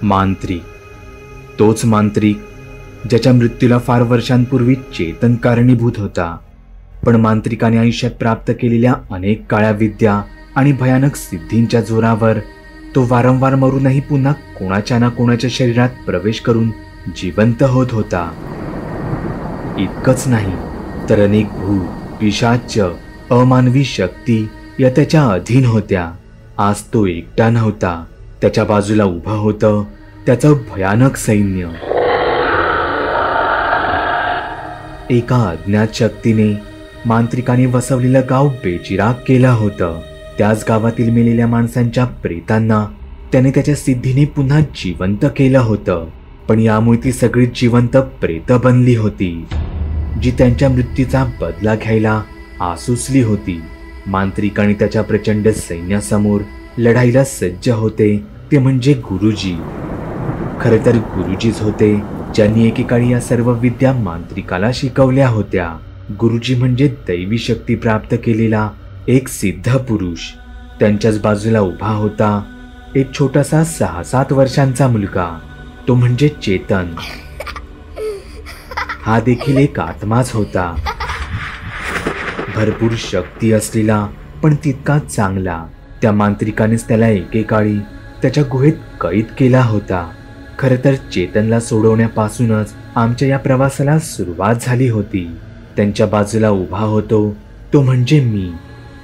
मांत्रिक, तोच मांत्रिक ज्याच्या मृत्यूला फार वर्षांपूर्वी चेतन कारणीभूत होता. पण मांत्रिकाने आयुष्यात प्राप्त केलेल्या अनेक काळ्या विद्या आणि भयानक सिद्धींच्या जोरावर तो वारंवार मरूनही पुन्हा कोणाच्या ना कोणाच्या शरीरात प्रवेश करून जिवंत होत होता. इतकंच नाही तर अनेक भूत, पिशाच, अमानवी शक्ती या त्याच्या अधीन होत्या. आज तो एकटा नव्हता, त्याच्या बाजूला उभं होतं त्याचं भयानक सैन्य. एका अज्ञात शक्तीने मांत्रिकाने वसवलेलं गाव बेचिराग केलं होतं. त्याच गावातील मेलेल्या माणसांच्या प्रेतांना त्याने त्याच्या सिद्धीने पुन्हा जिवंत केलं होतं. पण यामुळे ती सगळी जिवंत प्रेत बनली होती, जी त्यांच्या मृत्यूचा बदला घ्यायला आसुसली होती. मांत्रिक आणि त्याच्या प्रचंड सैन्यासमोर लढाईला सज्ज होते ते म्हणजे गुरुजी. खरं तर गुरुजीच होते ज्यांनी एकेकाळी या सर्व विद्या मांत्रिकाला शिकवल्या होत्या. गुरुजी म्हणजे दैवी शक्ती प्राप्त केलेला एक सिद्ध पुरुष. त्यांच्याच बाजूला उभा होता एक छोटासा 6-7 वर्षांचा मुलगा, तो म्हणजे चेतन. हा देखील एक आत्माच होता, भरपूर शक्ती असलेला पण तितकाच चांगला. त्या मांत्रिकानेच त्याला एकेकाळी त्याच्या गुहेत कैद केला होता. खरं तर चेतनला सोडवण्यापासूनच आमच्या या प्रवासाला सुरुवात झाली होती. त्यांच्या बाजूला उभा होतो तो म्हणजे मी,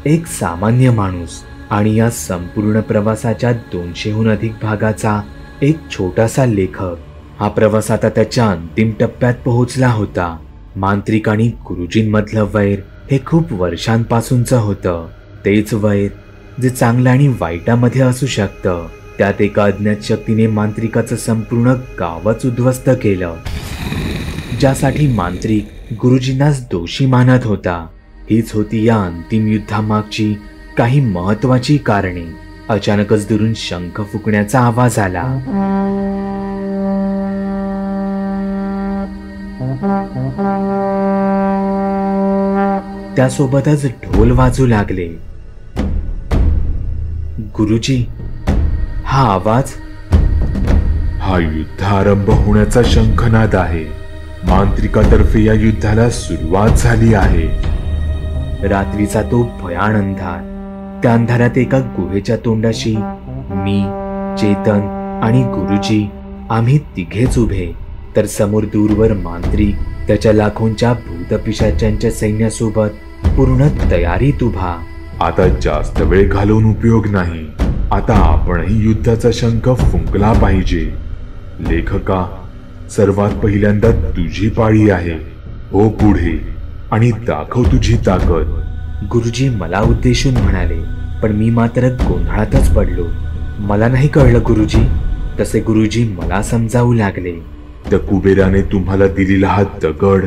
एक सामान्य माणूस आणि या संपूर्ण प्रवासाच्या 200हून अधिक भागाचा एक छोटासा लेखक. हा प्रवास आता त्याच्या अंतिम टप्प्यात पोहोचला होता. मांत्रिक आणि गुरुजींमधलं वैर हे खूप वर्षांपासूनचं होतं. तेच वैर जे चांगलं आणि वाईटामध्ये असू शकतं. त्यात एका अज्ञात शक्तीने मांत्रिकाचं संपूर्ण गावच उद्ध्वस्त केलं, ज्यासाठी मांत्रिक गुरुजींनाच दोषी मानत होता. हीच होती या अंतिम युद्धामागची काही महत्वाची कारणे. अचानकच दुरून शंख फुकण्याचा आवाज आला. त्यासोबतच ढोल वाजू लागले. गुरुजी, हा आवाज? हा युद्ध आरंभ होण्याचा शंखनाद आहे. मांत्रिकातर्फे या युद्धाला सुरुवात झाली आहे. रात्रीचा तो भयान अंधार. त्या अंधारात एका गुहेच्या तोंडाशी मी, चेतन आणि गुरुजी आम्ही तिघेच उभे. तर समोर दूरवर मांत्रिक त्याच्या लाखोंच्या भूतपिशाच्यांच्या सैन्यासोबत पूर्ण तयारीत उभा. आता जास्त वेळ घालवून उपयोग नाही. आता आपणही युद्धाचा शंख फुंकला पाहिजे. लेखका, सर्वात पहिल्यांदा तुझी पाळी आहे. हो पुढे आणि दाखव तुझी ताकद. गुरुजी मला उद्देशून म्हणाले, पण मी मात्र गोंधळातच पडलो. मला नाही कळलं गुरुजी. तसे गुरुजी मला समजावू लागले. त्या कुबेराने तुम्हाला दिलेला हा दगड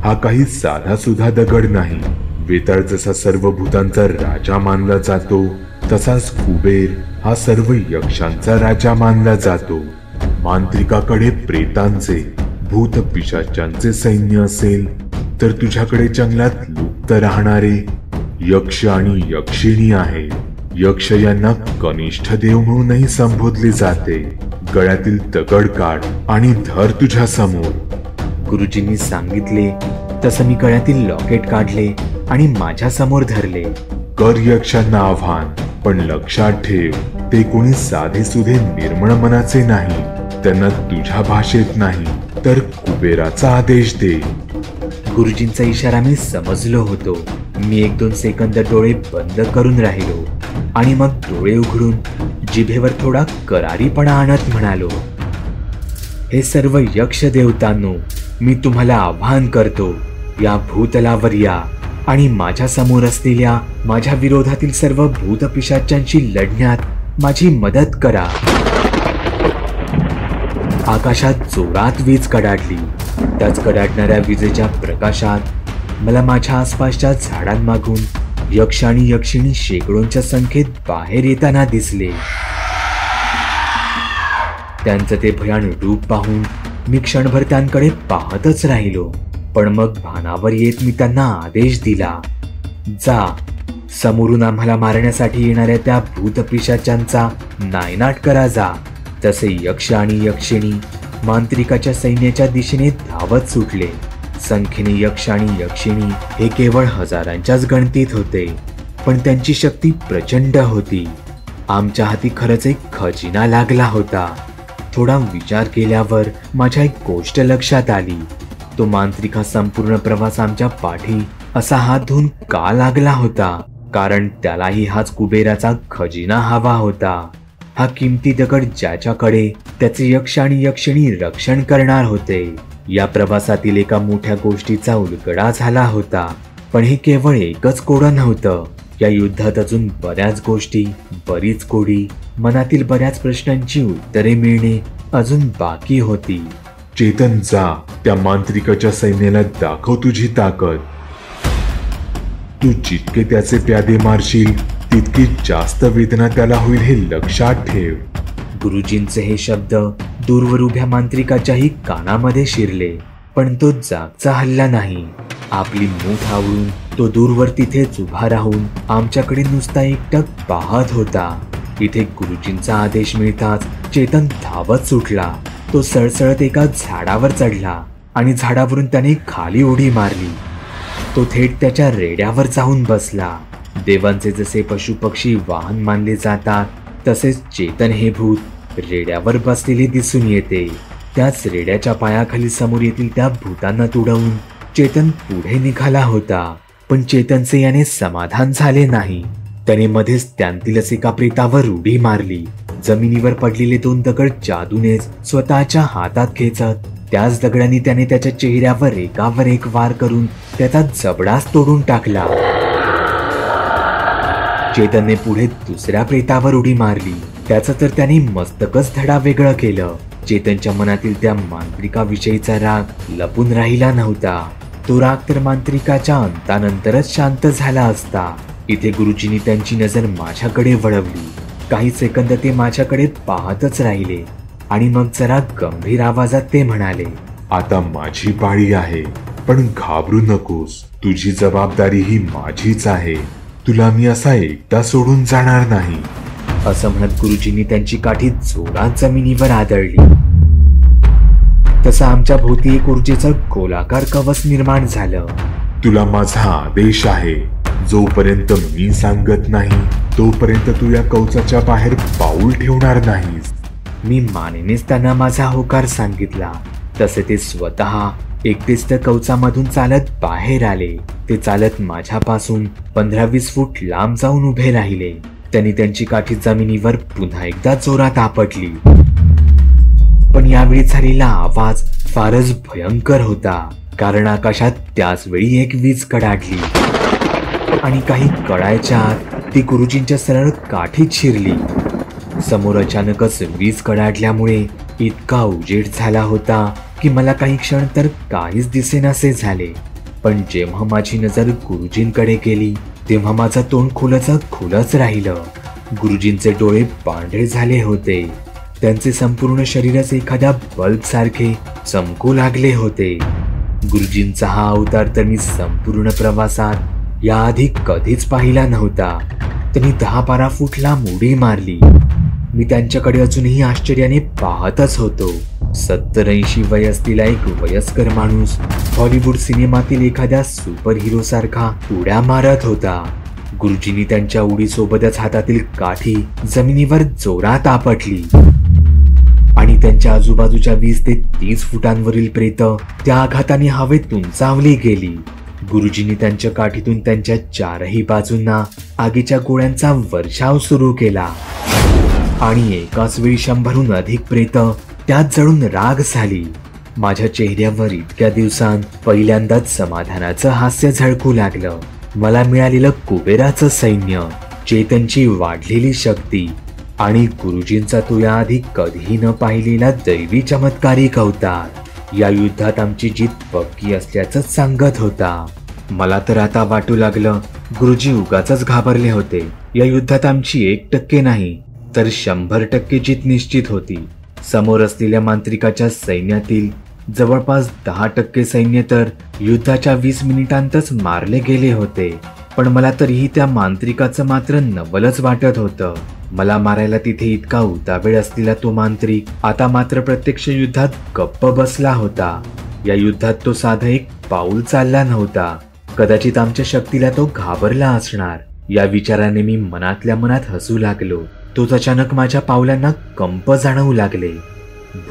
हा काही साधा सुद्धा दगड नाही. वेताळ जसा सर्व भूतांचा राजा मानला जातो, तसाच कुबेर हा सर्व यक्षांचा राजा मानला जातो. मांत्रिकाकडे प्रेतांचे, भूत पिशाच्यांचे सैन्य असेल, तर तुझ्याकडे जंगलात लुप्त राहणारे यक्ष आणि यक्षिणी आहे. यक्ष यांना कनिष्ठ देव म्हणूनही संबोधले जाते. गळ्यातील दगड काढ आणि धर तुझ्या समोर. गुरुजींनी सांगितले तसं मी गळ्यातील लॉकेट काढले आणि माझ्या समोर धरले. कर यक्षांना आव्हान, पण लक्षात ठेव, ते कोणी साधे सुधे निर्मळ मनाचे नाही. त्यांना तुझ्या भाषेत नाही तर कुबेराचा आदेश दे. गुरुजींचा इशारा मी समजलो होतो. मी 1-2 सेकंद डोळे बंद करून राहिलो आणि मग डोळे उघडून जिभेवर थोडा करारीपणा आणत म्हणालो, हे सर्व यक्ष देवतांनो, मी तुम्हाला आवाहन करतो, या भूतलावर या आणि माझ्या समोर असलेल्या माझ्या विरोधातील सर्व भूतपिशाच्यांशी लढण्यात माझी मदत करा. आकाशात जोरात वीज कडाडली. त्याच कडाडणाऱ्या विजेच्या प्रकाशात मला माझ्या आसपासच्या झाडांमागून यक्ष आणि यक्षिणी शेकडोंच्या संख्येत बाहेर येताना दिसले. त्यांचं ते भयान रूप पाहून मी क्षणभर त्यांकडे पाहतच राहिलो. पण मग भानावर येत मी त्यांना आदेश दिला, जा, समोरून आम्हाला मारण्यासाठी येणाऱ्या त्या भूतपिशाच्यांचा नायनाट करा. जा, तसे यक्ष आणि यक्षिणी मांत्रिकाच्या सैन्याच्या दिशेने धावत सुटले. संख्येने यक्ष आणि यक्षिणी हे केवळ हजारांच्याच गणतीत होते, पण त्यांची शक्ती प्रचंड होती. आमच्या हाती खरंच एक खजिना लागला होता. थोडा विचार केल्यावर माझ्या एक गोष्ट लक्षात आली. तो मांत्रिक हा संपूर्ण प्रवास आमच्या पाठी असा हात धुवून का लागला होता? कारण त्यालाही हाच कुबेराचा खजिना हवा होता. हा किमती दगड ज्याच्याकडे त्याचे यक्ष आणि यक्षिणी रक्षण करणार होते. या प्रवासातील एका मोठ्या गोष्टीचा उलगडा झाला होता. पण हे केवळ एकच कोडं नव्हतं. या युद्धात अजून बऱ्याच गोष्टी, बरीच कोडी, मनातील बऱ्याच प्रश्नांची उत्तरे मिळणे अजून बाकी होती. चेतन, जा त्या मांत्रिकाच्या सैन्याला दाखव तुझी ताकद. तू जितके त्याचे प्यादे मारशील तितकी जास्त वेदना त्याला होईल हे लक्षात ठेव. गुरुजींचे हे शब्द दूरवर उभ्या मांत्रिकाच्याही कानामध्ये शिरले, पण तो जागचा हल्ला नाही. आपली मूठ आवळून तो दूरवर तिथेच उभा राहून आमच्याकडे नुसता एकटक पाहत होता. इथे गुरुजींचा आदेश मिळताच चेतन धावत सुटला. तो सळसळत एका झाडावर चढला आणि झाडावरून त्याने खाली उडी मारली. तो थेट त्याच्या रेड्यावर जाऊन बसला. देवांचे जसे पशुपक्षी वाहन मानले जातात, तसेच चेतन हे भूत रेड्यावर बसलेले दिसून येते. त्याच रेड्याच्या पायाखाली समोर येथील त्या भूतांना तुडवून चेतन पुढे निघाला होता. पण चेतनचे याने समाधान झाले नाही. त्याने मध्येच त्यांतीलच एका प्रेतावर उडी मारली. जमिनीवर पडलेले 2 दगड जादूनेच स्वतःच्या हातात खेचत त्याच दगडांनी त्याने त्याच्या चेहऱ्यावर एकावर एक वार करून त्याचा जबडाच तोडून टाकला. चेतनने पुढे दुसऱ्या प्रेतावर उडी मारली. त्याचं तर त्याने मस्तकच धडा वेगळं केलं. चेतनच्या मनातील त्या मांत्रिकाविषयीचा राग लपून राहिला नव्हता. तो राग तर मांत्रिकाच्या अंतानंतरच शांत झाला असता. इथे गुरुजींनी त्यांची नजर माझ्याकडे वळवली. काही सेकंद ते माझ्याकडे पाहतच राहिले आणि मग जरा गंभीर आवाजात ते म्हणाले, आता माझी पाळी आहे, पण घाबरू नकोस. तुझी जबाबदारी ही माझीच आहे. तुला मी असा एकटा सोडून जाणार नाही. असं म्हणत गुरुजींनी त्यांची काठी जोरात जमिनीवर आदळली. तसं आमच्या भोवती एक ऊर्जेचं गोलाकार कवच निर्माण झालं. तुला माझा आदेश आहे. जोपर्यंत मी सांगत नाही तोपर्यंत तू या कवचाच्या बाहेर पाऊल ठेवणार नाहीस. मी मानेनेच त्यांना माझा होकार सांगितला. तसे ते स्वतः एकटेच त्या कवचामधून चालत बाहेर आले. ते चालत माझ्यापासून 15-20 फूट लांब जाऊन उभे राहिले. त्यांनी त्यांची काठी जमिनीवर पुन्हा एकदा जोरात आपटली. पण यावेळी झालेला आवाज फारच भयंकर होता, कारण आकाशात त्याच वेळी एक वीज कडाडली आणि काही कळायच्या आत ती गुरुजींच्या सरळ काठीत शिरली. समोर अचानकच वीज कडाडल्यामुळे इतका उजेड झाला होता की मला काही क्षण तर काहीच दिसेनासे झाले. पण जेव्हा माझी नजर गुरुजींकडे गेली तेव्हा माझं तोंड खुलच राहिलं. गुरुजींचे डोळे पांढरे झाले होते. त्यांचे संपूर्ण शरीरच एखाद्या बल्ब सारखे चमकू लागले होते. गुरुजींचा हा अवतार तर मी संपूर्ण प्रवासात याआधी कधीच पाहिला नव्हता. त्यांनी 10-12 फूट लांब उडी मारली. मी त्यांच्याकडे अजूनही आश्चर्याने पाहतच होतो. 70-80 वय असलेला एक वयस्कर माणूस हॉलिवूड सिनेमातील एखाद्या सुपर हिरो सारखा उड्या मारत होता. गुरुजींनी त्यांच्या उडीसोबतच हातातील काठी जमिनीवर जोरात आपटली आणि त्यांच्या आजूबाजूच्या 20 ते 30 फुटांवरील प्रेत त्या आघाताने हवेत उंचावली गेली. गुरुजींनी त्यांच्या काठीतून त्यांच्या 4ही बाजूंना आगीच्या गोळ्यांचा वर्षाव सुरू केला आणि एकाच वेळी 100हून अधिक प्रेत त्यात जळून राख झाली. माझ्या चेहऱ्यावर इतक्या दिवसांत पहिल्यांदाच समाधानाचं हास्य झळकू लागलं. मला मिळालेलं कुबेराचं सैन्य, चेतनची वाढलेली शक्ती आणि गुरुजींचा तो याआधी कधीही न पाहिलेला दैवी चमत्कारिक अवतार या युद्धात आमची जीत पक्की असल्याचंच सांगत होता. मला तर आता वाटू लागलं गुरुजी उगाचच घाबरले होते. या युद्धात आमची 1% नाही तर 100% जीत निश्चित होती. समोर असलेल्या मांत्रिकाच्या सैन्यातील जवळपास 10% सैन्य तर युद्धाच्या 20 मिनिटांतच मारले गेले होते. पण मला तरीही त्या मांत्रिकाचं मात्र नवलच वाटत होतं. मला मारायला तिथे इतका उतावीळ असलेला तो मांत्रिक आता मात्र प्रत्यक्ष युद्धात गप्प बसला होता. या युद्धात तो साधा एक पाऊल चालला नव्हता. कदाचित आमच्या शक्तीला तो घाबरला असणार. या विचाराने मी मनातल्या मनात हसू लागलो. तोच अचानक माझ्या पावलांना कंप जाणवू लागले,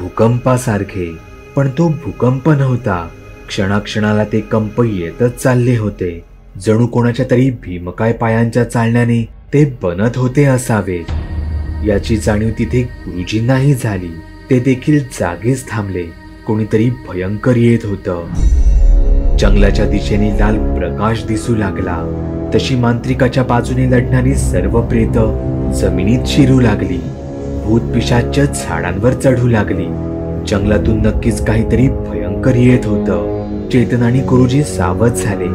भूकंपासारखे. पण तो भूकंप नव्हता. क्षणाक्षणाला ते कंप येतच चालले होते. जणू कोणाच्या तरी भीमकाय पायांच्या चालण्याने ते बनत होते असावे. याची जाणीव तिथे गुरुजींनाही झाली. ते देखील जागेच थांबले. कोणीतरी भयंकर येत होतं. जंगलाच्या दिशेने लाल प्रकाश दिसू लागला. तशी मांत्रिकाच्या बाजूने लढणारी सर्व प्रेत जमिनीत शिरू लागली. भूत पिशाच झाडांवर चढू लागली. जंगलातून नक्कीच काहीतरी भयंकर येत होतं. चेतन आणि गुरुजी सावध झाले.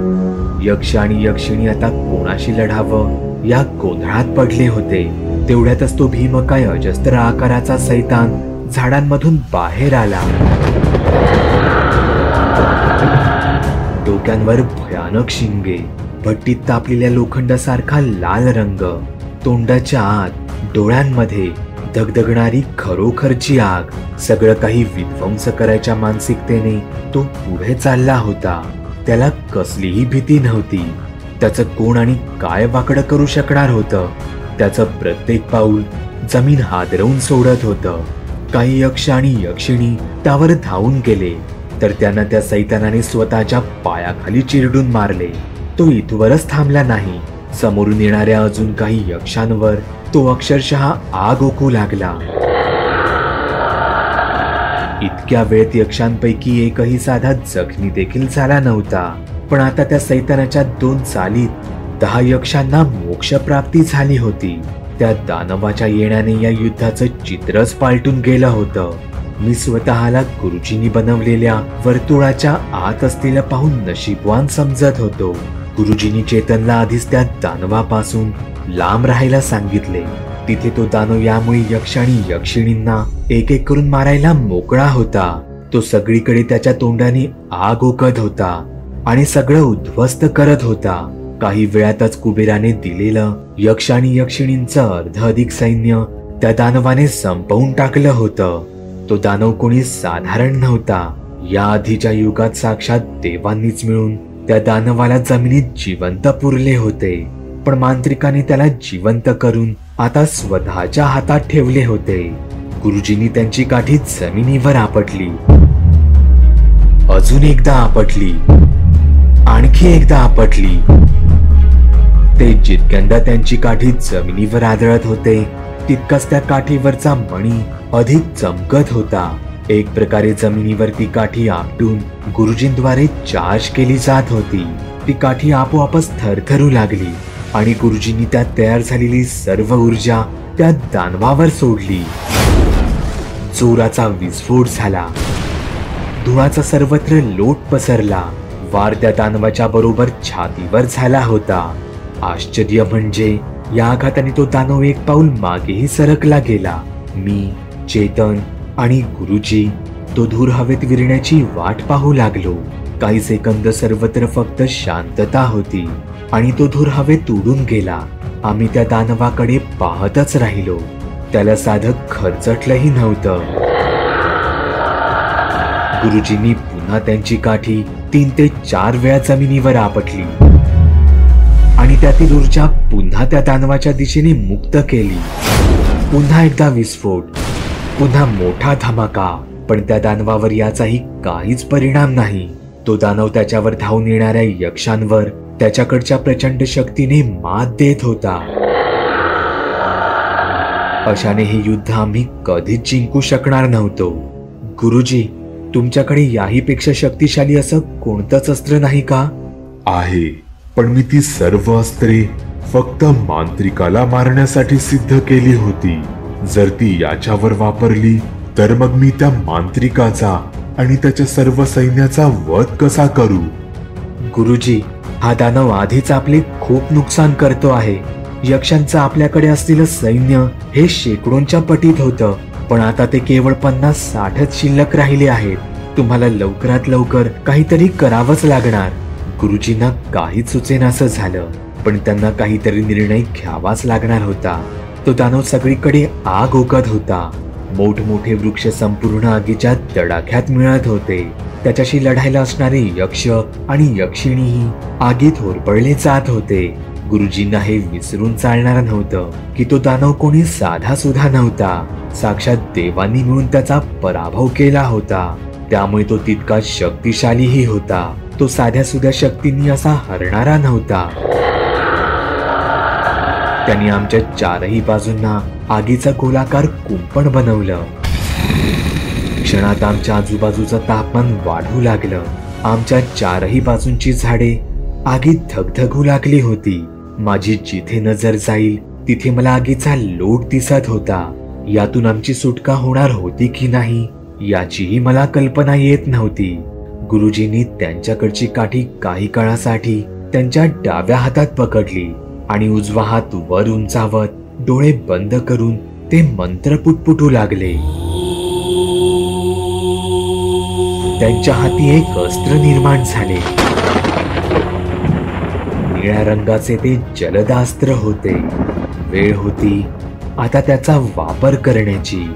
यक्ष आणि यक्षिणी आता कोणाशी लढावं या गोंधळात पडले होते. तेवढ्यातच तो भीमकाय अजस्त्र आकाराचा सैतान झाडांमधून बाहेर आला. डोक्यांवर भयानक शिंगे, भट्टीत तापलेल्या लोखंडासारखा लाल रंग, तोंडाच्या आत डोळ्यांमध्ये धगधगणारी खरोखरची आग. सगळं काही विध्वंस करायच्या मानसिकतेने तो पुढे चालला होता. त्याला कसलीही भीती नव्हती. त्याचं कोण आणि काय वाकडं करू शकणार होतं. त्याचं प्रत्येक पाऊल जमीन हादरवून सोडत होतं. काही यक्ष आणि यक्षिणी त्यावर धावून गेले तर त्यांना त्या सैतानाने स्वतःच्या पायाखाली चिरडून मारले. तो इथवरच थांबला नाही. समोरून येणाऱ्या अजून काही यक्षांवर तो अक्षरशः आग ओकू लागला. इतक्या वेळेत यक्षांपैकी एकही साधा जखमी देखील झाला नव्हता. पण आता त्या सैतानाच्या 2 चालीत 10 यक्षांना मोक्षप्राप्ती झाली होती. त्या दानवाच्या येण्याने या युद्धाचं चित्रच पालटून गेलं होतं. मी स्वतःला गुरुजींनी बनवलेल्या वर्तुळाच्या आत असलेलं पाहून नशीबवान समजत होतो. गुरुजींनी चेतनला आधीच त्या दानवापासून लांब राहायला सांगितले. तिथे तो दानव यामुळे यक्ष आणि यक्षिणींना एक एक करून मारायला मोकळा होता. तो सगळीकडे त्याच्या तोंडाने आग ओकत होता आणि सगळं उद्ध्वस्त करत होता. काही वेळातच कुबेराने दिलेलं यक्ष आणि यक्षिणींचं अर्ध अधिक सैन्य त्या दानवाने संपवून टाकलं होतं. तो दानव कोणी साधारण नव्हता. या आधीच्या युगात साक्षात देवांनीच मिळून त्या दानवाला जमिनीत जिवंत पुरले होते. पण मांत्रिकाने त्याला जिवंत करून आता स्वतःच्या हातात ठेवले होते. गुरुजींनी त्यांची काठी जमिनीवर आपटली, अजून एकदा आपटली, आणखी एकदा आपटली. ते जितक्यांदा त्यांची काठी जमिनीवर आदळत होते तितकाच त्या काठीवरचा मणी अधिक चमकत होता. एक प्रकारे जमिनीवरती काठी आपटून गुरुजींद्वारे चार्ज केली जात होती. ती काठी आपोआपच थरथरू लागली आणि गुरुजींनी त्यात तयार झालेली सर्व ऊर्जा त्या दानवावर सोडली. जोराचा विस्फोट झाला. धुळाचा सर्वत्र लोट पसरला. वार त्या दानवाच्या बरोबर छातीवर झाला होता. आश्चर्य म्हणजे या आघाताने तो दानव एक पाऊल मागेही सरकला गेला. मी, चेतन आणि गुरुजी तो धूर हवेत विरण्याची वाट पाहू लागलो. काही सेकंद सर्वत्र फक्त शांतता होती आणि तो धूर हवेत उडून गेला. आम्ही त्या दानवाकडे पाहतच राहिलो. त्याला साधं खरचटलंही नव्हतं. गुरुजींनी पुन्हा त्यांची काठी 3 ते 4 वेळा जमिनीवर आपटली आणि त्यातील ऊर्जा पुन्हा त्या दानवाच्या दिशेने मुक्त केली. पुन्हा एकदा विस्फोट, पुन्हा मोठा धमाका. पण त्या दानवावर याचाही काहीच परिणाम नाही. तो दानव त्याच्यावर धावून येणाऱ्या यक्षांवर त्याच्याकडच्या प्रचंड शक्तीने मात देत होता. अशाने हे युद्ध आम्ही कधीच जिंकू शकणार नव्हतो. गुरुजी, तुमच्याकडे याहीपेक्षा शक्तिशाली असं कोणतंच अस्त्र नाही का? आहे, पण मी ती सर्व अस्त्रे फक्त मांत्रिकाला मारण्यासाठी सिद्ध केली होती. जर ती याच्यावर वापरली तर मग मी त्या मांत्रिकाचा आणि त्याच्या सर्व सैन्याचा वध कसा करू? गुरुजी, हा दानव आधीच आपले खूप नुकसान करतो आहे. यक्षांचं आपल्याकडे असलेलं सैन्य हे शेकडोंच्या पटीत होतं, पण आता ते केवळ 50-60च शिल्लक राहिले आहेत. तुम्हाला लवकरात लवकर काहीतरी करावंच लागणार. गुरुजींना काहीच सुचेनासं झालं. पण त्यांना काहीतरी निर्णय घ्यावाच लागणार होता. तो दानव सगळीकडे आग ओकत होता. मोठमोठे वृक्ष संपूर्ण आगीच्या तडाख्यात मिळत होते. त्याच्याशी लढायला असणारे यक्ष आणि यक्षिणीही आगीत होरपळले जात होते. गुरुजींना हे विसरून चालणार नव्हतं की तो दानव कोणी साधा सुद्धा नव्हता. साक्षात देवांनी मिळून त्याचा पराभव केला होता. त्यामुळे तो तितका शक्तिशालीही होता. तो साध्या सुध्या शक्तींनी असा हरणारा नव्हता. त्यांनी आमच्या चारही बाजूंना आगीचा गोलाकार कुंपण बनवलं. क्षणात आमच्या आजूबाजूचं तापमान वाढू लागलं. आमच्या चारही बाजूंची झाडे आगीत धगधगू लागली होती. माझी जिथे नजर जाईल तिथे मला आगीचा लोट दिसत होता. यातून आमची सुटका होणार होती की नाही याचीही मला कल्पना येत नव्हती. गुरुजींनी त्यांच्याकडची काठी काही काळासाठी त्यांच्या डाव्या हातात पकडली आणि उजवा हात वर उंचावत डोळे बंद करून ते मंत्र पुटपुटू लागले. त्यांच्या हाती एक अस्त्र निर्माण झाले. निळ्या रंगाचे ते जलदास्त्र होते. वेळ होती आता त्याचा वापर करण्याची.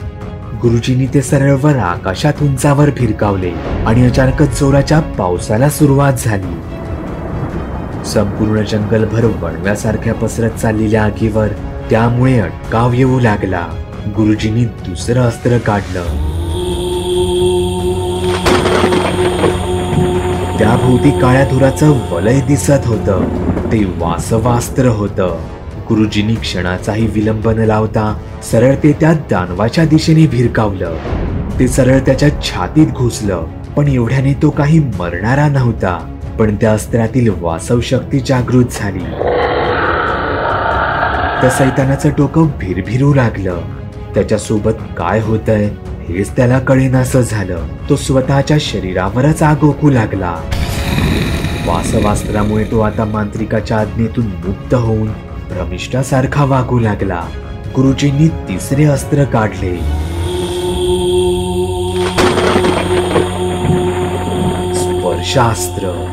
गुरुजींनी ते सरळवर आकाशात उंचावर फिरकावले आणि अचानकच जोराच्या पावसाला सुरुवात झाली. संपूर्ण जंगलभर वणव्यासारख्या पसरत चाललेल्या आगीवर त्यामुळे अटकाव येऊ लागला. गुरुजींनी दुसरं अस्त्र काढलं. त्याभोवती काळ्या धुराचं वलय दिसत होतं. ते वासवास्त्र होतं. गुरुजींनी क्षणाचाही विलंब न लावता सरळ ते त्या दानवाच्या दिशेने भिरकावलं. ते सरळ त्याच्या छातीत घुसलं. पण एवढ्याने तो काही मरणारा नव्हता. पण त्या अस्त्रातील वासव शक्ती जागृत झाली. त्या सैतानाचं डोकं भिरभिरू लागलं. त्याच्यासोबत काय होतंय हेच त्याला कळेनासं झालं. तो स्वतःच्या शरीरावरच आग ओकू लागला. वासवास्त्रामुळे तो आता मांत्रिकाच्या आज्ञेतून मुक्त होऊन भ्रमिष्ठासारखा वागू लागला. गुरुजींनी तिसरे अस्त्र काढले. स्पर्शास्त्र.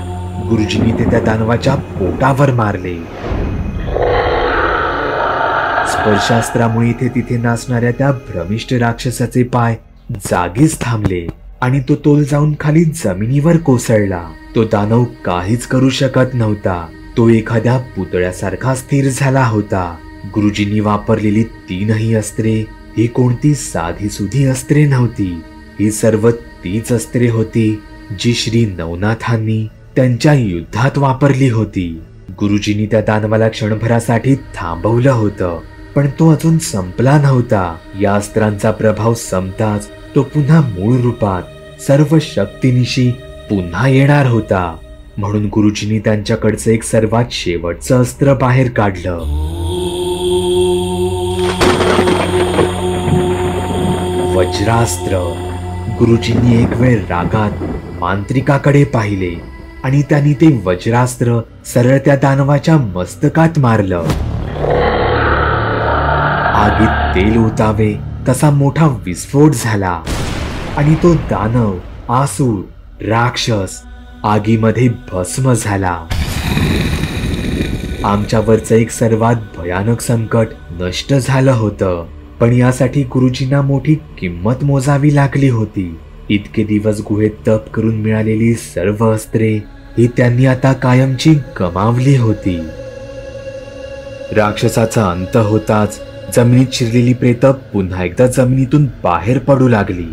गुरुजींनी ते त्या दानवाच्या पोटावर मारले. स्पर्शास्त्रामुळे इथे तिथे नाचणाऱ्या त्या भ्रमिष्ठ राक्षसाचे पाय जागीच थांबले आणि तो तोल जाऊन खाली जमिनीवर कोसळला. तो दानव काहीच करू शकत नव्हता. तो एखाद्या पुतळ्यासारखा स्थिर झाला होता. गुरुजींनी वापरलेली तीनही अस्त्रे ही कोणती साधीसुधी अस्त्रे नव्हती. ही सर्व तीच अस्त्रे होती जी श्री नवनाथांनी त्यांच्या युद्धात वापरली होती. गुरुजींनी त्या दानवाला क्षणभरासाठी थांबवलं होतं. पण तो अजून संपला नव्हता. या अस्त्रांचा प्रभाव संपताच तो पुन्हा मूळ रूपात सर्व शक्तीनिशी पुन्हा येणार होता. म्हणून गुरुजींनी त्यांच्याकडचं एक सर्वात शेवटचं अस्त्र बाहेर काढलं. वज्रास्त्र. गुरुजींनी एक वेळ रागात मांत्रिकाकडे पाहिले आणि त्यांनी ते वज्रास्त्र सरळ त्या दानवाच्या मस्तकात मारलं. आगीत तेल ओतावे तसा मोठा विस्फोट झाला आणि तो दानव, आसूर, राक्षस आगीमध्ये भस्म झाला. आमच्यावरचं एक सर्वात भयानक संकट नष्ट झालं होतं. पण यासाठी गुरुजींना मोठी किंमत मोजावी लागली होती. इतके दिवस गुहेत तप करून मिळालेली सर्व अस्त्रे ही त्यांनी आता कायमची गमावली होती. राक्षसाचा अंत होताच जमिनीत शिरलेली प्रेत पुन्हा एकदा जमिनीतून बाहेर पडू लागली.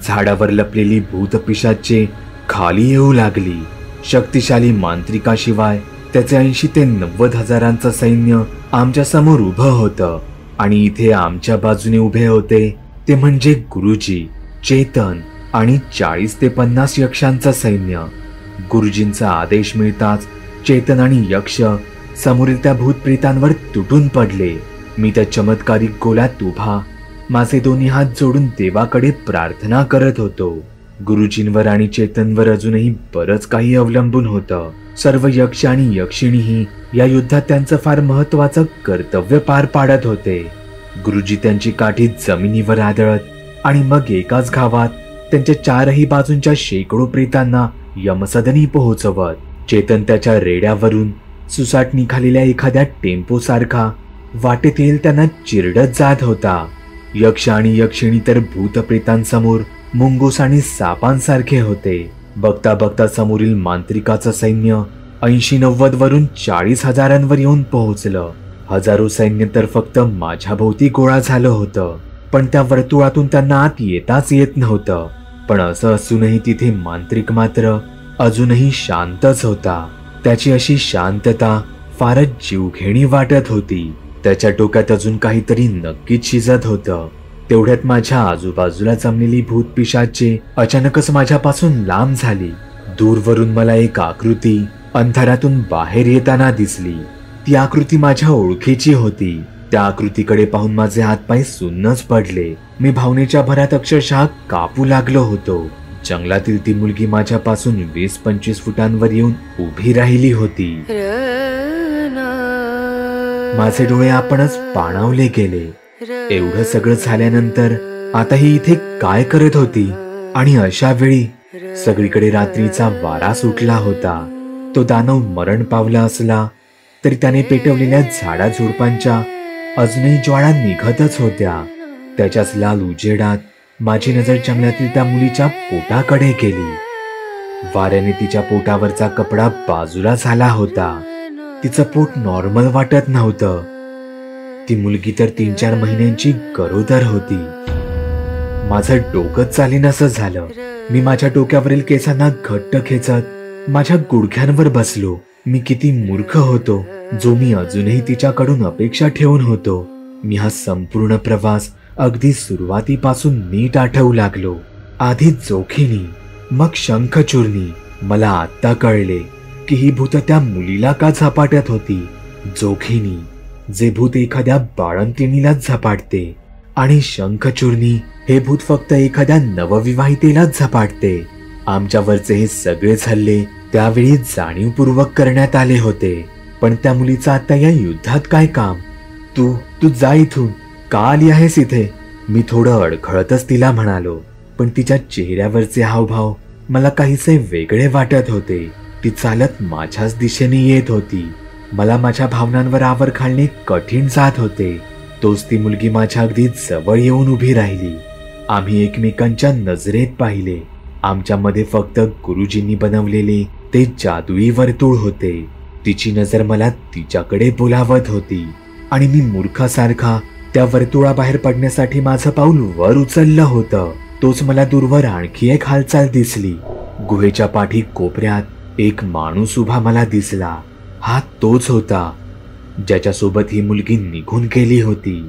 झाडावर लपलेली भूतपिशाचे खाली येऊ लागली. शक्तिशाली मांत्रिकाशिवाय त्याचे 80 ते 90 हजारांचं सैन्य आमच्या समोर उभं होतं. आणि इथे आमच्या बाजूने उभे होते ते म्हणजे गुरुजी, चेतन आणि 40 ते 50 यक्षांचं सैन्य. गुरुजींचा आदेश मिळताच चेतन आणि यक्ष समोरील त्या भूतप्रेतांवर तुटून पडले. मी त्या चमत्कारिक गोलात उभा माझे दोन्ही हात जोडून देवाकडे प्रार्थना करत होतो. गुरुजींवर आणि चेतनवर अजूनही बरंच काही अवलंबून होतं. सर्व यक्ष आणि यक्षिणीही या युद्धात त्यांचं फार महत्वाचं कर्तव्य पार पाडत होते. गुरुजी त्यांची काठी जमिनीवर आदळत आणि मग एकाच घावात त्यांच्या चारही बाजूंच्या शेकडो प्रेतांना यमसदनी पोहोचवत. चेतन त्याच्या रेड्यावरून सुसाट निघालेल्या एखाद्या टेम्पो सारखा वाटेत येईल त्यांना चिरडत जात होता. यक्ष आणि यक्षिणी तर भूतप्रेतांसमोर मुंगूस आणि सापांसारखे होते. बघता बघता समोरील मांत्रिकाचं सैन्य 80-90 वरून 40,000 येऊन पोहोचलं. हजारो सैन्य तर फक्त माझ्या भोवती गोळा झालं होतं, पण त्या वर्तुळातून त्यांना आत येताच येत नव्हतं. पण असं असूनही तिथे मांत्रिक मात्र अजूनही शांतच होता. त्याची अशी शांतता फारच जीवघेणी वाटत होती. त्याच्या डोक्यात अजून काहीतरी नक्कीच शिजत होतं. तेवढ्यात माझ्या आजूबाजूला जमलेली भूतपिशाचे अचानकच माझ्यापासून लांब झाली. दूरवरून मला एक आकृती अंधारातून बाहेर येताना दिसली. ती आकृती माझ्या ओळखीची होती. त्या आकृतीकडे पाहून माझे हातपाय सुन्नच पडले. मी भावनेच्या भरात अक्षरशः कापू लागलो होतो. जंगलातील ती मुलगी माझ्यापासून 20-25 फुटांवर येऊन उभी राहिली होती. माझे डोळे आपणच पाणावले गेले. एवढं सगळं झाल्यानंतर आता ही इथे काय करत होती? आणि अशा वेळी सगळीकडे रात्रीचा वारा सुटला होता. तो दानव मरण पावला असला तरी त्याने पेटवलेल्या झाडाझुडपांच्या अजूनही ज्वाळा निघतच होत्या. त्याच्याच लाल उजेडात माझी नजर जंगलातील त्या मुलीच्या पोटाकडे गेली. वाऱ्याने तिच्या पोटावरचा कपडा बाजूला झाला होता. तिचं पोट नॉर्मल वाटत नव्हतं. ती मुलगी तर 3-4 महिन्यांची गरोदर होती. माझं डोकंच चालेनासं झालं. मी माझ्या डोक्यावरील केसांना घट्ट खेचत माझ्या गुडघ्यांवर बसलो. मी किती मूर्ख होतो, जो मी अजूनही तिच्याकडून अपेक्षा ठेवून होतो. मी हा संपूर्ण प्रवास अगदी सुरुवातीपासून नीट आठवू लागलो. आधी जोखीनी, मग शंखचूर्णी. मला आत्ता कळले की ही भूत त्या मुलीला का झपाटत होती. जोखीनी, जे भूत एखाद्या बाळंतिणीलाच झपाटते, आणि शंखचूर्णी हे भूत फक्त एखाद्या नवविवाहितेलाच झपाटते. आमच्यावरचे हे सगळेच हल्ले त्यावेळी जाणीवपूर्वक करण्यात आले होते. पण त्या मुलीचं आता या युद्धात काय काम? तू जा इथून. का आली आहेस इथे? मी थोडं अडखळतच तिला म्हणालो. पण तिच्या चेहऱ्यावरचे हावभाव मला काहीसे वेगळे वाटत होते. ती चालत माझ्याच दिशेने येत होती. मला माझ्या भावनांवर आवर घालणे कठीण जात होते. तोच ती मुलगी माझ्या अगदी जवळ येऊन उभी राहिली. आम्ही एकमेकांच्या नजरेत पाहिले. आमच्यामध्ये फक्त गुरुजींनी बनवलेले ते जादुई वर्तुळ होते. तिची नजर मला तिच्याकडे बोलावत होती आणि मी मूर्खासारखा त्या वर्तुळाबाहेर पडण्यासाठी माझं पाऊल वर उचललं होतं. तोच मला दूरवर आणखी एक हालचाल दिसली. गुहेच्या पाठी कोपऱ्यात एक माणूस उभा मला दिसला. हा तोच होता ज्याच्यासोबत ही मुलगी निघून गेली होती.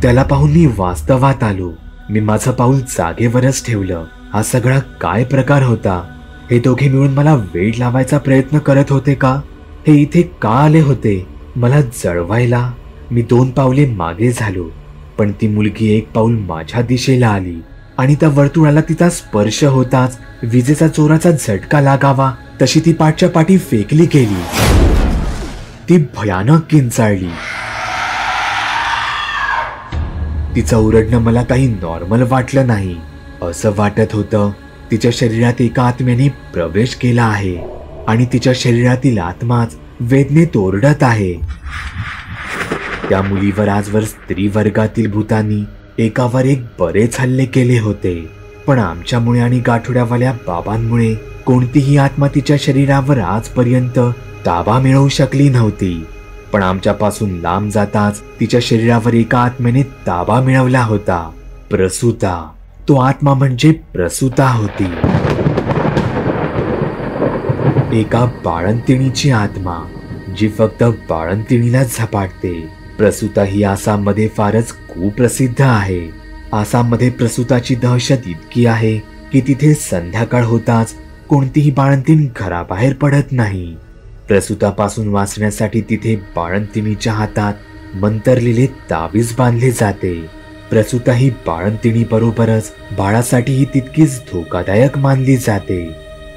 त्याला पाहून मी वास्तवात आलो. मी माझं पाऊल जागेवरच ठेवलं. हा सगळा काय प्रकार होता? हे दोघे मिळून मला वेड लावायचा प्रयत्न करत होते का? हे इथे का आले होते? मला जळवायला? मी 2 पावले मागे झालो, पण ती मुलगी 1 पाऊल माझ्या दिशेला आली आणि त्या वर्तुळाला तिचा स्पर्श होताच विजेचा जोराचा झटका लागावा तशी ती पाठच्या पाठी फेकली गेली. ती भयानक किंचाळली. तिचं ओरडणं मला काही नॉर्मल वाटलं नाही. असं वाटत होतं तिच्या शरीरात एका आत्म्याने प्रवेश केला आहे आणि तिच्या शरीरातील आत्माच वेदनेत ओरडत आहे. त्या मुलीवर आजवर स्त्री वर्गातील भूतांनी एकावर एक बरेच हल्ले केले होते, पण आमच्यामुळे आणि गाठोड्यावाल्या बाबांमुळे कोणतीही आत्मा तिच्या शरीरावर आजपर्यंत ताबा मिळवू शकली नव्हती. पण आमच्यापासून लांब जाताच तिच्या शरीरावर एका आत्म्याने ताबा मिळवला होता. प्रसूता. तो आत्मा म्हणजे प्रसूता होती. एका बाळंतिणीची आत्मा जी फक्त बाळंतिणीलाच झपाटते. प्रसूता ही आसाममध्ये फारच कुप्रसिद्ध आहे. आसाममध्ये प्रसूताची दहशत इतकी आहे की तिथे संध्याकाळ होताच कोणतीही बाळंतीण घराबाहेर पडत नाही. प्रसूतापासून वाचण्यासाठी तिथे बाळंतिणीच्या हातात मंतरलेले तावीज बांधले जाते. प्रसूता ही बाळंतिणी बरोबरच बाळासाठीही तितकीच धोकादायक मानली जाते.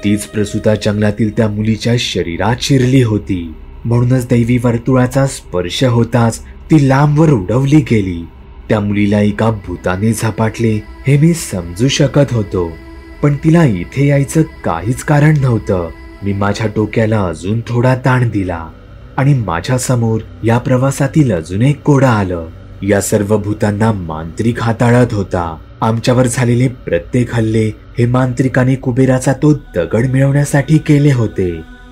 तीच प्रसूता जंगलातील त्या मुलीच्या शरीरात शिरली होती. म्हणूनच दैवी वर्तुळाचा स्पर्श होताच ती लांबवर उडवली गेली. त्या मुलीला एका भूताने झपाटले हे मी समजू शकत होतो, पण तिला इथे यायचं काहीच कारण नव्हतं. मी माझ्या डोक्याला अजून थोडा ताण दिला. आणि माझ्या समोर या प्रवासातील अजून एक कोडं आलं. या सर्व भूतांना मांत्रिक हाताळत होता. आमच्यावर झालेले प्रत्येक हल्ले हे मांत्रिकाने कुबेराचा तो दगड मिळवण्यासाठी केले होते.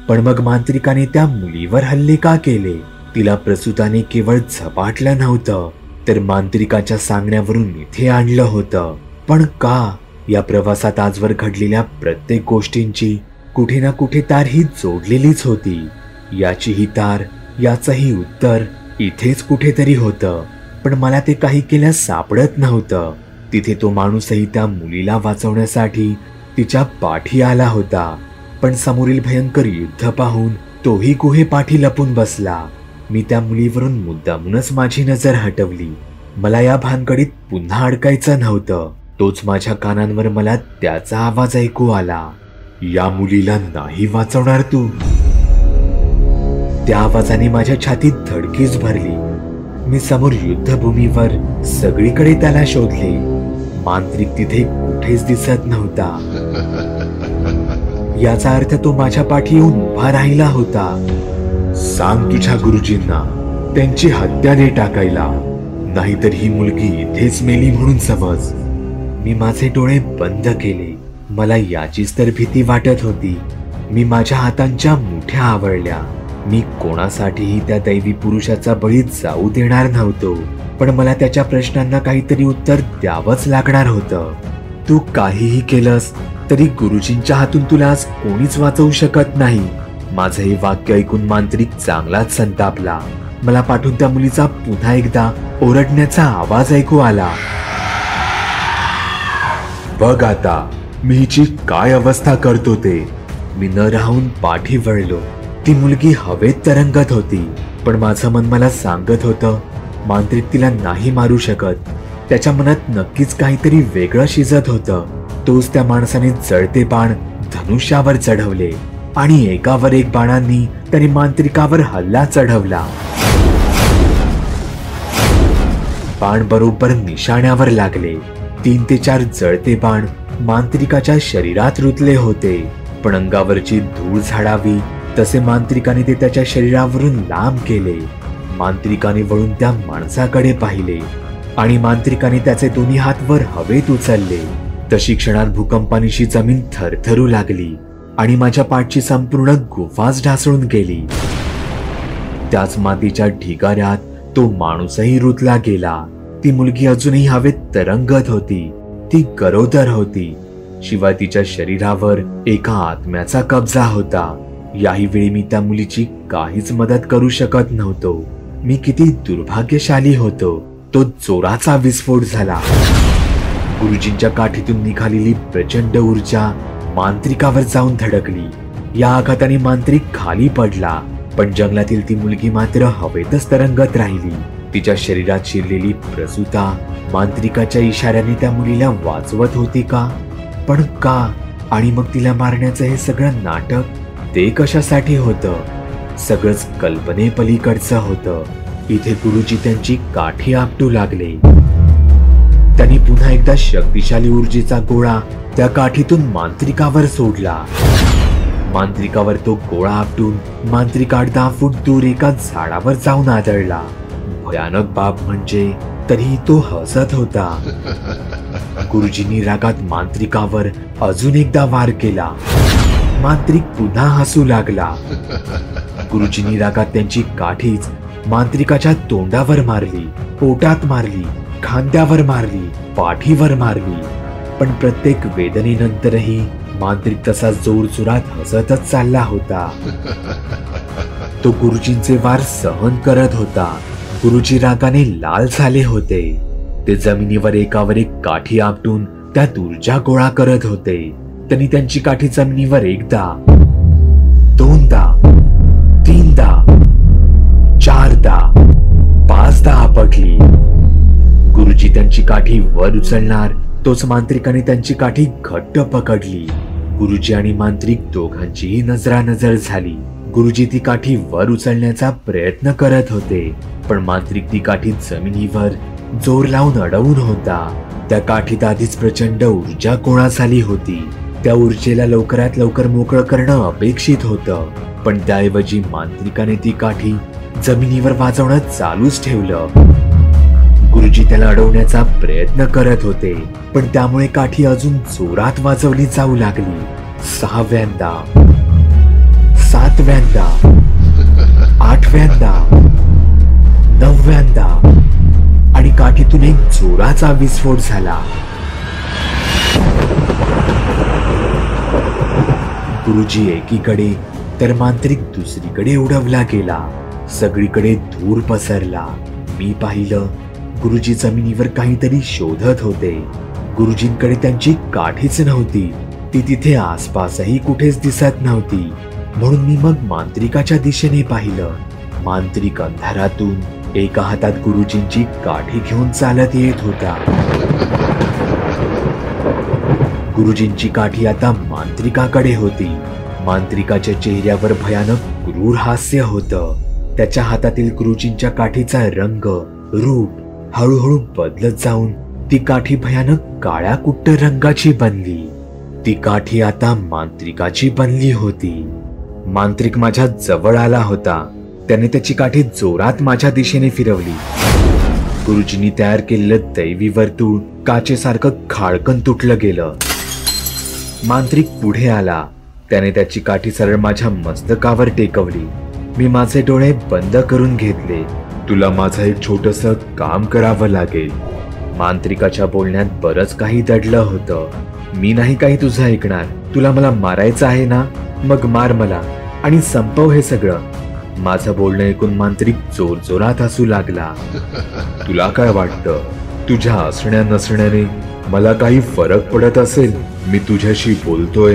पण मग मांत्रिकाने त्या मुलीवर हल्ले का केले? तिला प्रसूताने केवळ झपाटलं नव्हतं, तर मांत्रिकाच्या सांगण्यावरून इथे आणलं होतं. पण का? या प्रवासात आजवर घडलेल्या प्रत्येक गोष्टींची कुठे ना कुठे तार ही जोडलेलीच होती. याची ही तार, याचंही उत्तर इथेच कुठेतरी होतं. पण मला ते काही केल्यास सापडत नव्हतं. तिथे तो माणूसही त्या मुलीला वाचवण्यासाठी तिच्या पाठी आला होता. पण समोरील भयंकर युद्ध पाहून तोही गुहेपाठी लपून बसला. मी त्या मुलीवरून मुद्दामूनच माझी नजर हटवली. मला या भानगडीत पुन्हा अडकायचं नव्हतं. तोच माझ्या कानांवर मला त्याचा आवाज ऐकू आला. या मुलीला नाही वाचवणार तू? त्या आवाजाने माझ्या छातीत धडकीच भरली. मी समोर युद्धभूमीवर सगळीकडे त्याला शोधले. मांत्रिक तिथे कुठेच दिसत नव्हता. याचा अर्थ तो माझ्या पाठी येऊन उभा राहिला होता. सांग तुझ्या गुरुजींना त्यांची हत्या दे टाकायला, नाहीतर ही मुलगी इथेच मेली म्हणून समज. मी माझे डोळे बंद केले. मला याचीच तर भीती वाटत होती. मी माझ्या हातांच्या मुठ्या आवळल्या. मी कोणासाठीही त्या दैवी पुरुषाचा बळी जाऊ देणार नव्हतो. पण मला त्याच्या प्रश्नांना काहीतरी उत्तर द्यावंच लागणार होतं. तू काहीही केलंस तरी गुरुजींच्या हातून तुला आज कोणीच वाचवू शकत नाही. माझं हे वाक्य ऐकून मांत्रिक चांगलाच संतापला. मला पाठवून त्या मुलीचा पुन्हा एकदा ओरडण्याचा आवाज ऐकू आला. बघ आता मी हिची काय अवस्था करतो ते. मी न राहून पाठी वळलो. ती मुलगी हवेत तरंगत होती. पण माझं मन मला सांगत होतं, मांत्रिक तिला नाही मारू शकत. त्याच्या मनात नक्कीच काहीतरी वेगळं शिजत होतं. तोच त्या माणसाने जळते बाण धनुष्यावर चढवले आणि एकावर एक बाणांनी त्याने मांत्रिकावर हल्ला चढवला. बाण बरोबर निशाण्यावर लागले. 3 ते 4 जळते बाण मांत्रिकाच्या शरीरात रुतले होते. पण अंगावरची धूळ झाडावी तसे मांत्रिकाने ते त्याच्या शरीरावरून लांब केले. मांत्रिकाने वळून त्या माणसाकडे पाहिले आणि मांत्रिकाने त्याचे दोन्ही हात वर हवेत उचलले. तशी क्षणात भूकंपानिशी जमीन थरथरू लागली आणि माझ्या पाठची संपूर्ण गुफाच ढासळून गेली. त्याच मातीच्या ढिगाऱ्यात तो माणूसही रुतला गेला. ती मुलगी अजूनही हवेत तरंगत होती. ती गरोदर होती. शिवाय तिच्या शरीरावर एका आत्म्याचा कब्जा होता. याही वेळी मी त्या मुलीची काहीच मदत करू शकत नव्हतो. मी किती दुर्भाग्यशाली होतो. तो जोराचा विस्फोट झाला. गुरुजींच्या काठीतून निघालेली प्रचंड ऊर्जा मांत्रिकावर जाऊन धडकली. या आघाताने मांत्रिक खाली पडला. पण जंगलातील ती मुलगी मात्र हवेतच तरंगत राहिली. तिच्या शरीरात शिरलेली प्रसूता मांत्रिकाच्या इशाऱ्याने त्या मुलीला वाचवत होती का? पण का? आणि मग तिला मारण्याचं हे सगळं नाटक ते कशासाठी होतं? सगळंच कल्पनेपलीकडचं होतं. इथे गुरुजी त्यांची काठी आपटू लागले. त्यांनी पुन्हा एकदा शक्तिशाली ऊर्जेचा गोळा त्या काठीतून मांत्रिकावर सोडला. मांत्रिकावर तो गोळा आपटून मांत्रिक 8-10 फूट दूर एका झाडावर जाऊन आदळला. भयानक बाब म्हणजे तरीही तो हसत होता. गुरुजींनी रागात मांत्रिकावर अजून एकदा वार केला. मांत्रिक पुन्हा हसू लागला. गुरुजींनी रागात त्यांची काठीच मांत्रिकाच्या तोंडावर मारली, पोटात मारली, खांद्यावर मारली, पाठीवर मारली. पण प्रत्येक वेदनेनंतरही मांत्रिक तसा जोरजोरात हसतच चालला होता. तो गुरुजींचे वार सहन करत होता. गुरुजी रागाने लाल झाले होते. ते जमिनीवर एकावर एक काठी आपटून त्यात ऊर्जा गोळा करत होते. त्यांनी त्यांची काठी जमिनीवर 1दा, 2दा, 3दा, 4दा, 5दा आपटली. गुरुजी त्यांची काठी वर उचलणार तोच मांत्रिकाने त्यांची काठी घट्ट पकडली. गुरुजी आणि मांत्रिक दोघांचीही नजरानजर झाली. गुरुजी ती काठी वर उचलण्याचा प्रयत्न करत होते. पण मांत्रिक ती काठी जमिनीवर जोर लावून अडवून होता. त्या काठीत आधीच प्रचंड ऊर्जा गोळा झाली होती. त्या ऊर्जेला लवकरात लवकर मोकळं करणं अपेक्षित होतं, पण त्याऐवजी मांत्रिकाने ती काठी जमिनीवर वाजवणं चालूच ठेवलं. गुरुजी त्याला अडवण्याचा प्रयत्न करत होते, पण त्यामुळे काठी अजून जोरात वाजवली जाऊ लागली. 6व्यांदा, 7व्यांदा, 8व्यांदा, 9व्यांदा आणि काठीतून एक जोराचा विस्फोट झाला. गुरुजी एकीकडे तर मांत्रिक दुसरीकडे उडवला गेला. सगळीकडे धूर पसरला. मी पाहिलं, गुरुजी जमिनीवर काहीतरी शोधत होते. गुरुजींकडे त्यांची काठीच नव्हती. ती तिथे आसपासही कुठेच दिसत नव्हती. म्हणून मी मग मांत्रिकाच्या दिशेने पाहिलं. मांत्रिक अंधारातून एका हातात गुरुजींची काठी घेऊन चालत येत होता. गुरुजींची काठी आता मांत्रिकाकडे होती. मांत्रिकाच्या चेहऱ्यावर भयानक क्रूर हास्य होतं. त्याच्या हातातील गुरुजींच्या काठीचा रंग, रूप हळूहळू बदलत जाऊन ती काठी भयानक काळ्या कुट्ट रंगाची बनली. ती काठी आता मांत्रिकाची बनली होती. मांत्रिक माझ्या जवळ आला होता. त्याने त्याची काठी जोरात माझ्या दिशेने फिरवली. गुरुजींनी तयार केलेलं दैवी वर्तुळ काचेसारखं खाडकन तुटलं गेलं. मांत्रिक पुढे आला. त्याने त्याची काठी सरळ माझ्या मस्तकावर टेकवली. मी माझे डोळे बंद करून घेतले. तुला माझं एक छोटंसं काम करावं लागेल. मांत्रिकाच्या बोलण्यात बरंच काही दडलं होतं. मी नाही काही तुझं ऐकणार. तुला मला मारायचं आहे ना, मग मार मला आणि संपव हे सगळं. माझं बोलणं ऐकून मांत्रिक जोरजोरात हसू लागला. तुला काय वाटतं, तुझ्या असण्या नसण्याने मला काही फरक पडत असेल? मी तुझ्याशी बोलतोय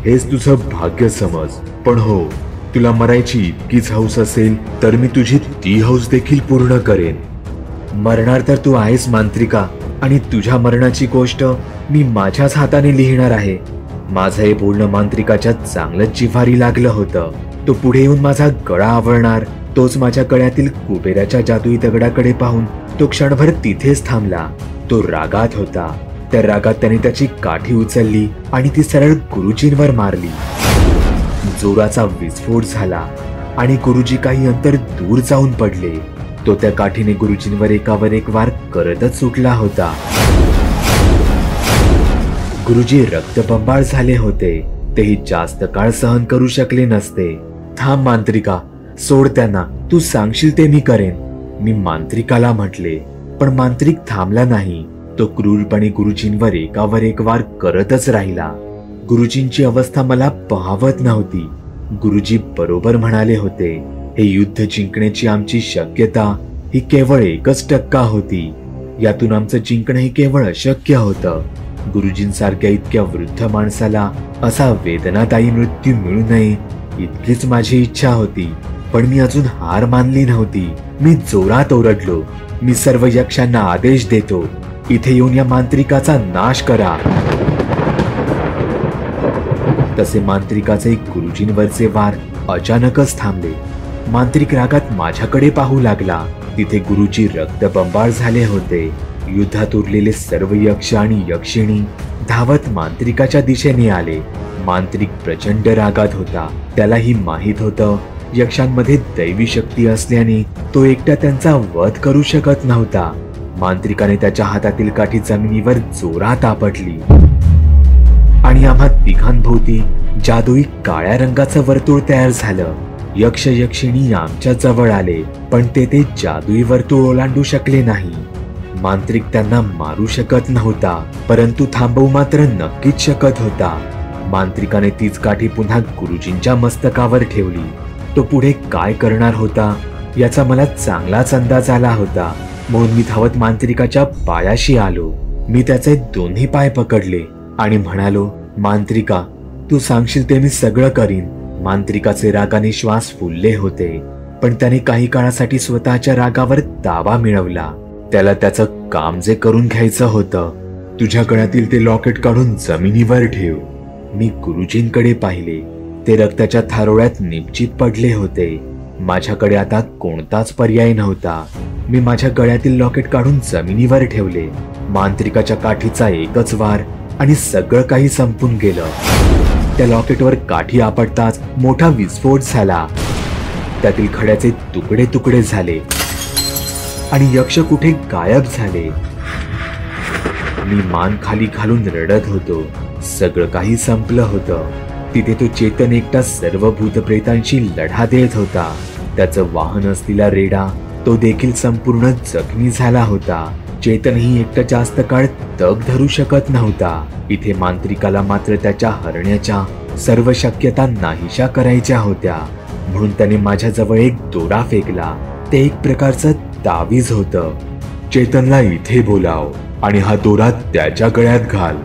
हेच तुझं भाग्य समज. पण हो, तुला मरायची इतकीच हौस असेल तर मी तुझी ती हौस देखील पूर्ण करेन. मरणार तर तू आहेस मांत्रिका, आणि तुझ्या मरणाची गोष्ट मी माझ्याच हाताने लिहिणार आहे. माझं हे बोलणं मांत्रिकाच्या चांगलंच जिव्हारी लागलं होतं. तो पुढे येऊन माझा गळा आवळणार. तोच माझ्या गळ्यातील कुबेराच्या जादुई दगडाकडे पाहून तो क्षणभर तिथेच थांबला. तो रागात होता. त्या रागात त्याने त्याची काठी उचलली आणि ती सरळ गुरुजींवर मारली. जोराचा विस्फोट झाला आणि गुरुजी काही अंतर दूर जाऊन पडले. तो त्या काठीने गुरुजींवर एकावर एक वार करतच सुटला होता. गुरुजी रक्तबंबाळ झाले होते. तेही जास्त काळ सहन करू शकले नसते. थांब मांत्रिका, सोड त्यांना. तू सांगशील ते मी करेन, मी मांत्रिकाला म्हटले. पण मांत्रिक थांबला नाही. तो क्रूरपणे गुरुजींवर एकावर एक वार करतच राहिला. गुरुजींची अवस्था मला पाहवत नव्हती. गुरुजी बरोबर म्हणाले होते. हे युद्ध जिंकण्याची आमची शक्यता ही केवळ 1% होती. यातून आमचं जिंकणं ही केवळ अशक्य होतं. गुरुजींसारख्या इतक्या वृद्ध माणसाला असा वेदनादायी मृत्यू मिळू नये इतकीच माझी इच्छा होती. पण मी अजून हार मानली नव्हती. मी जोरात ओरडलो, मी सर्व यक्षांना आदेश देतो, इथे येऊन या मांत्रिकाचा नाश करा. तसे मांत्रिकाचे गुरुजींवरचे वार अचानकच थांबले. मांत्रिक रागात माझ्याकडे पाहू लागला. तिथे गुरुजी रक्तबंबाळ झाले होते. युद्धात उरलेले सर्व यक्ष आणि यक्षिणी धावत मांत्रिकाच्या दिशेने आले. मांत्रिक प्रचंड रागात होता. त्यालाही माहित होतं यक्षांमध्ये दैवी शक्ती असल्याने तो एकटा त्यांचा वध करू शकत नव्हता. मांत्रिकाने त्याच्या हातातील काठी जमिनीवर जोरात आपटली आणि आम्हा तिघांभोवती जादुई काळ्या रंगाचं वर्तुळ तयार झालं. यक्ष यक्षिणी आमच्या जवळ आले, पण ते जादुई वर्तुळ ओलांडू शकले नाही. मांत्रिक त्यांना मारू शकत नव्हता, परंतु थांबवू मात्र नक्कीच शकत होता. मांत्रिकाने तीच काठी पुन्हा गुरुजींच्या मस्तकावर ठेवली. तो पुढे काय करणार होता याचा मला चांगलाच अंदाज आला होता. म्हणून मी धावत मांत्रिकाच्या पायाशी आलो. मी त्याचे दोन्ही पाय पकडले आणि म्हणालो, मांत्रिका, तू सांगशील ते मी सगळं करीन. मांत्रिकाचे रागाने श्वास फुलले होते, पण त्याने काही काळासाठी स्वतःच्या रागावर ताबा मिळवला. त्याला त्याचं काम जे करून घ्यायचं होतं. तुझ्या गळ्यातील ते लॉकेट काढून जमिनीवर ठेव. मी गुरुजींकडे पाहिले. ते रक्ताच्या थारोळ्यात निपचित पडले होते. माझ्याकडे आता कोणताच पर्याय नव्हता. मी माझ्या गळ्यातील लॉकेट काढून जमिनीवर ठेवले. मांत्रिकाच्या काठीचा एकच वार आणि सगळं काही संपून गेलं. त्या लॉकेटवर काठी आपटताच मोठा विस्फोट झाला. त्यातील खड्याचे तुकडे तुकडे झाले आणि यक्ष कुठे गायब झाले. मी मान खाली घालून रडत होतो. सगळं काही संपलं होतं. तिथे तो चेतन एकटा सर्व भूतप्रेतांशी लढा देत होता. त्याचं वाहन असलेला रेडा तो देखील संपूर्ण जखमी झाला होता. चेतनही एकटा जास्त काळ तग धरू शकत नव्हता. इथे मांत्रिकाला मात्र त्याच्या हरण्याच्या सर्व शक्यता नाहीशा करायच्या होत्या. म्हणून त्याने माझ्याजवळ एक दोरा फेकला. ते एक प्रकारचं तावीज होतं. चेतनला इथे बोलाव आणि हा दोरा त्याच्या गळ्यात घाल.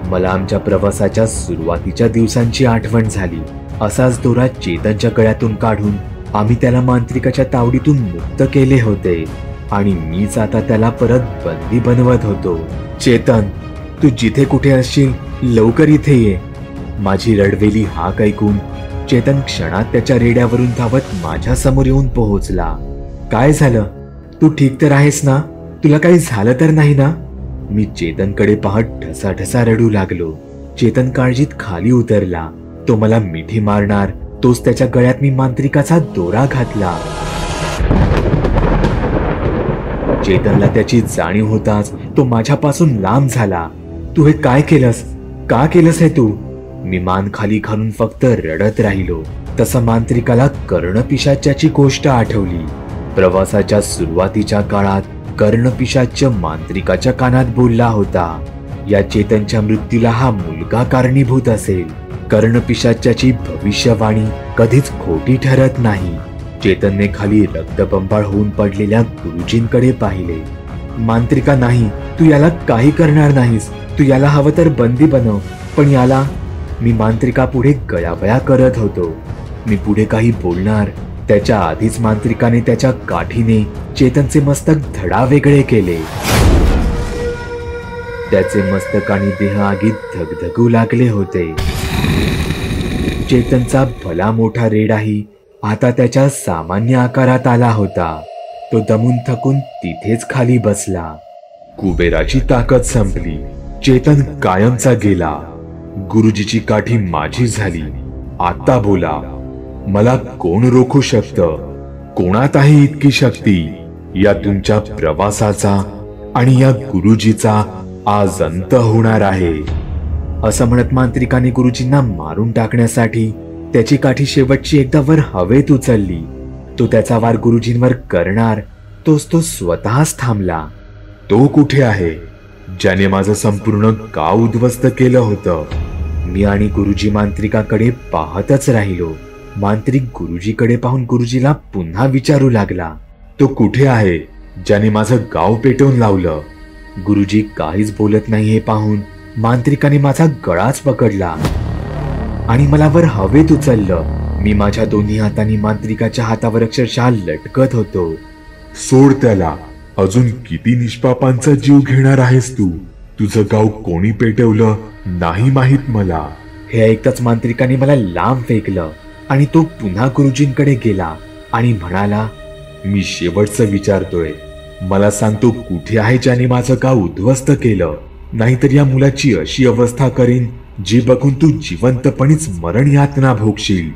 मला आमच्या प्रवासाच्या सुरुवातीच्या दिवसांची आठवण झाली. असाच दोरा चेतनच्या गळ्यातून काढून आम्ही त्याला मांत्रिकाच्या तावडीतून मुक्त केले होते आणि मीच आता त्याला परत बंदी बनवत होतो. चेतन, तू जिथे कुठे असशील लवकर इथे ये. माझी रडवेली हाक ऐकून चेतन क्षणात त्याच्या रेड्यावरून धावत माझ्या समोर येऊन पोहोचला. काय झालं? तू ठीक तर आहेस ना? तुला काही झालं तर नाही ना? मी चेतनकडे पाहत ढसाढसा रडू लागलो. चेतन काळजीत खाली उतरला. तो मला मिठी मारणार तोच त्याच्या गळ्यात मी मांत्रिकाचा दोरा घातला. चेतनला त्याची जाणीव होताच तो माझ्यापासून लांब झाला. तू हे काय केलंस? का केलंस हे तू? मी मान खाली घालून फक्त रडत राहिलो. तसं मांत्रिकाला कर्णपिशाच्याची गोष्ट आठवली. प्रवासाच्या सुरुवातीच्या काळात कर्णपिशाच मांत्रिकाच्या कानात बोलला होता, या चेतनच्या मृत्यूला हा मुलगा कारणीभूत असेल. कर्णपिशाच्याची भविष्यवाणी कधीच खोटी ठरत नाही. चेतनने खाली रक्तबंबाळ होऊन पडलेल्या गुरुजींकडे पाहिले. मांत्रिका नाही, तू याला काही करणार नाहीस. तू याला हवं तर बंदी बनव, पण याला. मी मांत्रिका पुढे गयावया करत होतो. मी पुढे काही बोलणार त्याच्या आधीच मांत्रिकाने त्याच्या काठीने चेतनचे मस्तक धडावेगळे केले. त्याचे मस्तक आणि देह आगीत धगधगू लागले होते. चेतनचा भला मोठा रेडाही आता त्याच्या सामान्य आकारात आला होता. तो दमून थकून तिथेच खाली बसला. कुबेराची ताकद संपली. चेतन कायमचा गेला. गुरुजीची काठी माझी झाली. आता बोला, मला कोण रोखू शकतं? कोणात आहे इतकी शक्ती? या तुमच्या प्रवासाचा आणि या गुरुजीचा आज अंत होणार आहे. असं म्हणत मांत्रिकाने गुरुजींना मारून टाकण्यासाठी त्याची काठी शेवटची एकदा वर हवेत उचलली. तो त्याचा वार गुरुजींवर करणार तोच तो स्वतःच थांबला. तो कुठे आहे ज्याने माझं संपूर्ण गाव उद्ध्वस्त केलं होतं? मी आणि गुरुजी मांत्रिकाकडे पाहतच राहिलो. मांत्रिक गुरुजीकडे पाहून गुरुजीला पुन्हा विचारू लागला, तो कुठे आहे ज्याने माझं गाव पेटवून लावलं? गुरुजी काहीच बोलत नाही हे पाहून मांत्रिकाने माझा गळाच पकडला आणि मला वर हवेत उचललं. मी माझ्या दोन्ही हातांनी मांत्रिकाच्या हातावर अक्षरशः लटकत होतो. सोड त्याला. अजून किती निष्पापांचा जीव घेणार आहेस तू? तुझं गाव कोणी पेटवलं नाही माहित मला. हे ऐकताच मांत्रिकाने मला लांब फेकलं आणि तो पुन्हा गुरुजींकडे गेला आणि म्हणाला, मी शेवटचं विचारतोय. मला सांगतो कुठे आहे ज्याने माझं गाव उद्ध्वस्त केलं? नाहीतर या मुलाची अशी अवस्था करीन जी बघून तू जिवंतपणीच मरण यातना भोगशील.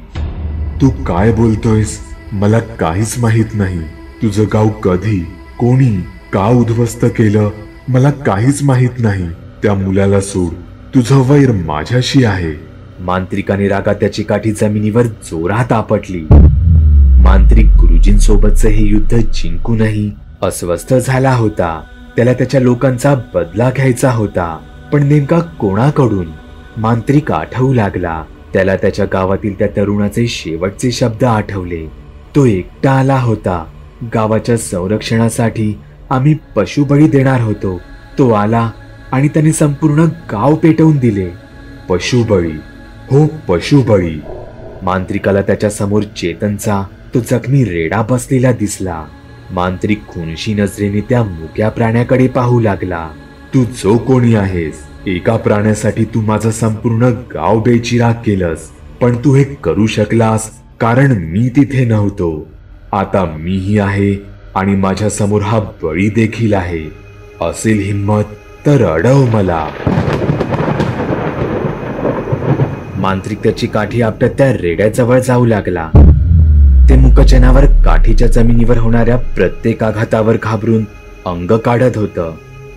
तू काय बोलतोयस? मला काहीच माहित नाही. तुझं गाव कधी, कोणी, का उद्ध्वस्त केलं मला काहीच माहित नाही. त्या मुलाला सोड. तुझं वैर माझ्याशी आहे. मांत्रिकाने रागात त्याची काठी जमिनीवर जोरात आपटली. मांत्रिक गुरुजींसोबतचं हे युद्ध जिंकूनही अस्वस्थ झाला होता. त्याला त्याच्या लोकांचा बदला घ्यायचा होता, पण नेमका कोणाकडून? मांत्रिक आठवू लागला. त्याला त्याच्या गावातील त्या तरुणाचे शेवटचे शब्द आठवले. तो एकटा आला होता. गावाच्या संरक्षणासाठी आम्ही पशुबळी देणार होतो. तो आला आणि त्याने संपूर्ण गाव पेटवून दिले. पशुबळी? हो, पशुबळी. मांत्रिकाला त्याच्या समोर चेतनचा तो जखमी रेडा बसलेला दिसला. मांत्रिक खुनशी नजरेने त्या मुक्या प्राण्याकडे पाहू लागला. तू जो कोणी आहेस, एका प्राण्यासाठी तू माझं संपूर्ण गाव बेचिराग केलंस, पण तू हे करू शकलास कारण मी तिथे नव्हतो. आता मीही आहे आणि माझ्या समोर हा बळी देखील आहे. असेल हिम्मत तर अडव मला. मांत्रिक त्याची काठी आपटत त्या रेड्याजवळ जाऊ लागला. ते मुक जनावर काठीच्या जमिनीवर होणाऱ्या प्रत्येक आघातावर घाबरून अंग काढत होतं.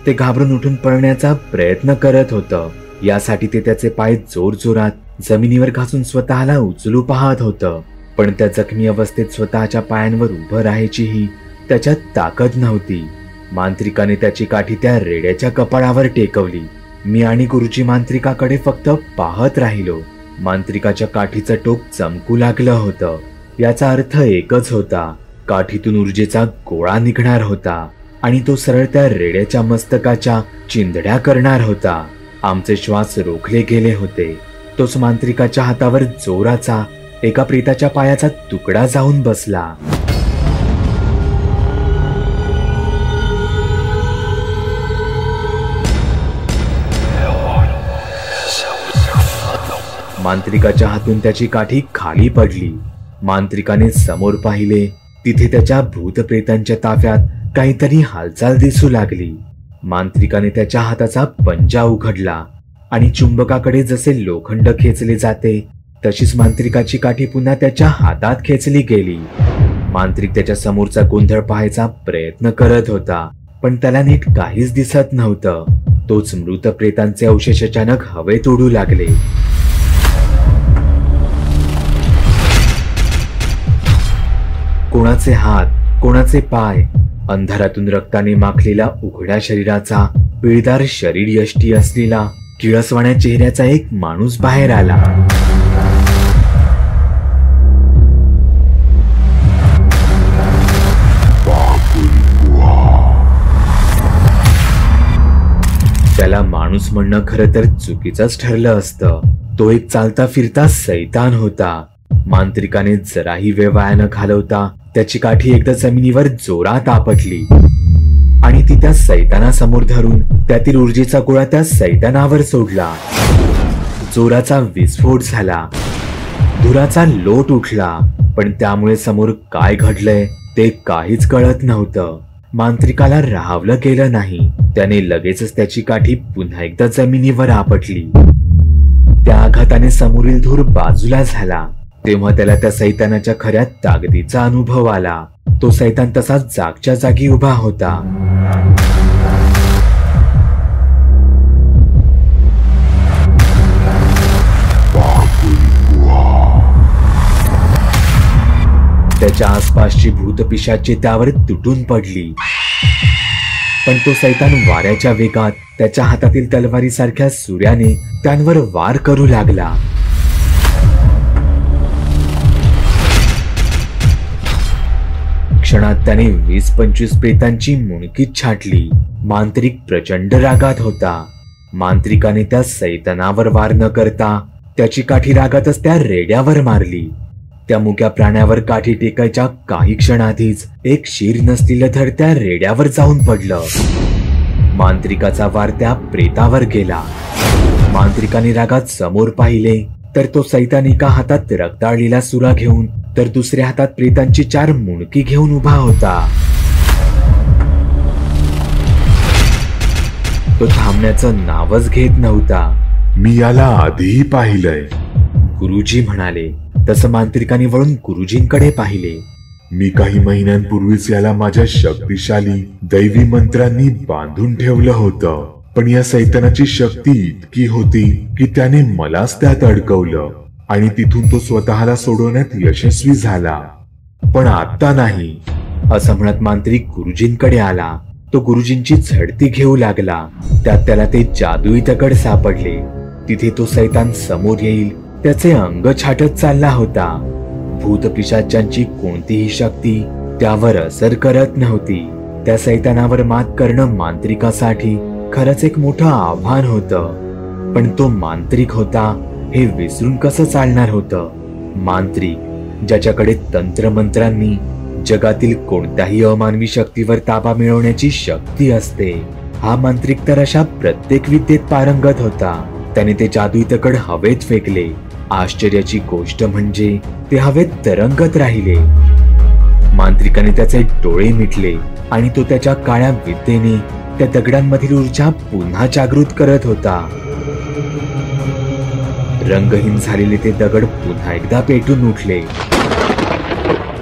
ते घाबरून उठून पळण्याचा प्रयत्न करत होतं. यासाठी ते त्याचे पाय जोरजोरात जमिनीवर घासून स्वतःला उचलू पाहत होतं. पण त्या जखमी अवस्थेत स्वतःच्या पायांवर उभं राहायचीही त्याच्यात ताकद नव्हती. मांत्रिकाने त्याची काठी त्या रेड्याच्या कपाळावर टेकवली. मी आणि गुरुजी मांत्रिकाकडे फक्त पाहत राहिलो. मांत्रिकाच्या काठीचं टोक चमकू लागलं होतं. याचा अर्थ एकच होता, काठीतून ऊर्जेचा गोळा निघणार होता आणि तो सरळ त्या रेड्याच्या मस्तकाच्या चिंधड्या करणार होता. आमचे श्वास रोखले गेले होते. तोच मांत्रिकाच्या हातावर जोराचा एका प्रेताच्या पायाचा तुकडा जाऊन बसला. मांत्रिकाच्या हातून त्याची काठी खाली पडली. मांत्रिकाने समोर पाहिले. तिथे त्याच्या भूतप्रेतांच्या ताफ्यात काहीतरी हालचाल दिसू लागली. मांत्रिकाने त्याच्या हाताचा पंजा उघडला आणि चुंबकाकडे जसे लोखंड खेचले जाते तशीच मांत्रिकाची काठी पुन्हा त्याच्या हातात खेचली गेली. मांत्रिक त्याच्या समोरचा गोंधळ पाहायचा प्रयत्न करत होता, पण त्याला नीट काहीच दिसत नव्हतं. तोच मृत प्रेतांचे अवशेष अचानक हवेत उडू लागले. कोणाचे हात, कोणाचे पाय, अंधारातून रक्ताने माखलेला उघड्या शरीराचा पिळदार शरीर यष्टी असलेला किळसवाण्या चेहऱ्याचा एक माणूस बाहेर आला. त्याला माणूस म्हणणं खरं तर चुकीचंच ठरलं असतं. तो एक चालता फिरता सैतान होता. मांत्रिकाने जराही वेळ वाया न घालवता त्याची काठी एकदा जमिनीवर जोरात आपटली आणि ती त्या सैतानासमोर धरून त्यातील ऊर्जेचा गोळा त्या सैतानावर सोडला. जोराचा विस्फोट झाला. धुराचा लोट उठला, पण त्यामुळे समोर काय घडलंय ते काहीच कळत नव्हतं. मांत्रिकाला राहावलं गेलं नाही. त्याने लगेचच त्याची काठी पुन्हा एकदा जमिनीवर आपटली. त्या आघाताने समोरील धूर बाजूला झाला. तेव्हा त्याला त्या सैतानाच्या खऱ्या ताकदीचा अनुभव आला. तो सैतान तसाच जागच्या जागी उभा होता. त्याच्या आसपासची भूतपिशाचे त्यावर तुटून पडली, पण तो सैतान वाऱ्याच्या वेगात त्याच्या हातातील तलवारीसारख्या सूर्याने त्यांवर वार करू लागला. क्षणात त्याने 20-25 प्रेतांची मुंडकीच छाटली. मांत्रिक प्रचंड रागात होता. मांत्रिकाने त्या सैतानावर वार न करता त्याची काठी रागातच त्या रेड्यावर मारली. त्या मुक्या प्राण्यावर काठी टेकायच्या काही क्षणाधीच एक शीर नसलेलं धड त्या रेड्यावर जाऊन पडलं. मांत्रिकाचा वार त्या प्रेतावर गेला. मांत्रिकाने रागात समोर पाहिले तर तो सैतान एका हातात रक्ताळलेला सुरा घेऊन तर दुसऱ्या हातात प्रेतांची 4 मुंडकी घेऊन उभा होता. तो थांबण्याचं नावच घेत नव्हता. मी याला आधीही पाहिलंय, गुरुजी म्हणाले. तसं मांत्रिकाने वळून गुरुजींकडे पाहिले. मी काही महिन्यांपूर्वीच याला माझ्या शक्तिशाली दैवी मंत्रांनी बांधून ठेवलं होतं, पण या सैतानाची शक्ती इतकी होती की त्याने मलाच त्यात अडकवलं आणि तिथून तो स्वतःला सोडवण्यात यशस्वी झाला. पण आता नाही, असं म्हणत मांत्रिक गुरुजींकडे आला. तो गुरुजींची झडती घेऊ लागला. त्यात त्याला ते जादुई दगड सापडले. तिथे तो सैतान समोर येईल त्याचे अंग छाटत चालला होता. भूतपिशाचांची कोणतीही शक्ती त्यावर असर करत नव्हती. त्या सैतानावर मात करणं मांत्रिकासाठी खरंच एक मोठं आव्हान होतं. पण तो मांत्रिक होता हे विसरून कसं चालणार होतं. मांत्रिक ज्याच्याकडे तंत्रमंत्रांनी जगातील कोणत्याही अमानवी शक्तीवर ताबा मिळवण्याची शक्ती असते. हा मांत्रिक तर अशा प्रत्येक विद्येत पारंगत होता. त्याने ते जादुई दगड हवेत फेकले. आश्चर्याची गोष्ट म्हणजे ते हवेत तरंगत राहिले. मांत्रिकाने त्याचे डोळे मिटले आणि तो त्याच्या काळ्या विद्येने त्या दगडांमधील ऊर्जा पुन्हा जागृत करत होता. रंगहीन झालेले ते दगड पुन्हा एकदा पेटून उठले.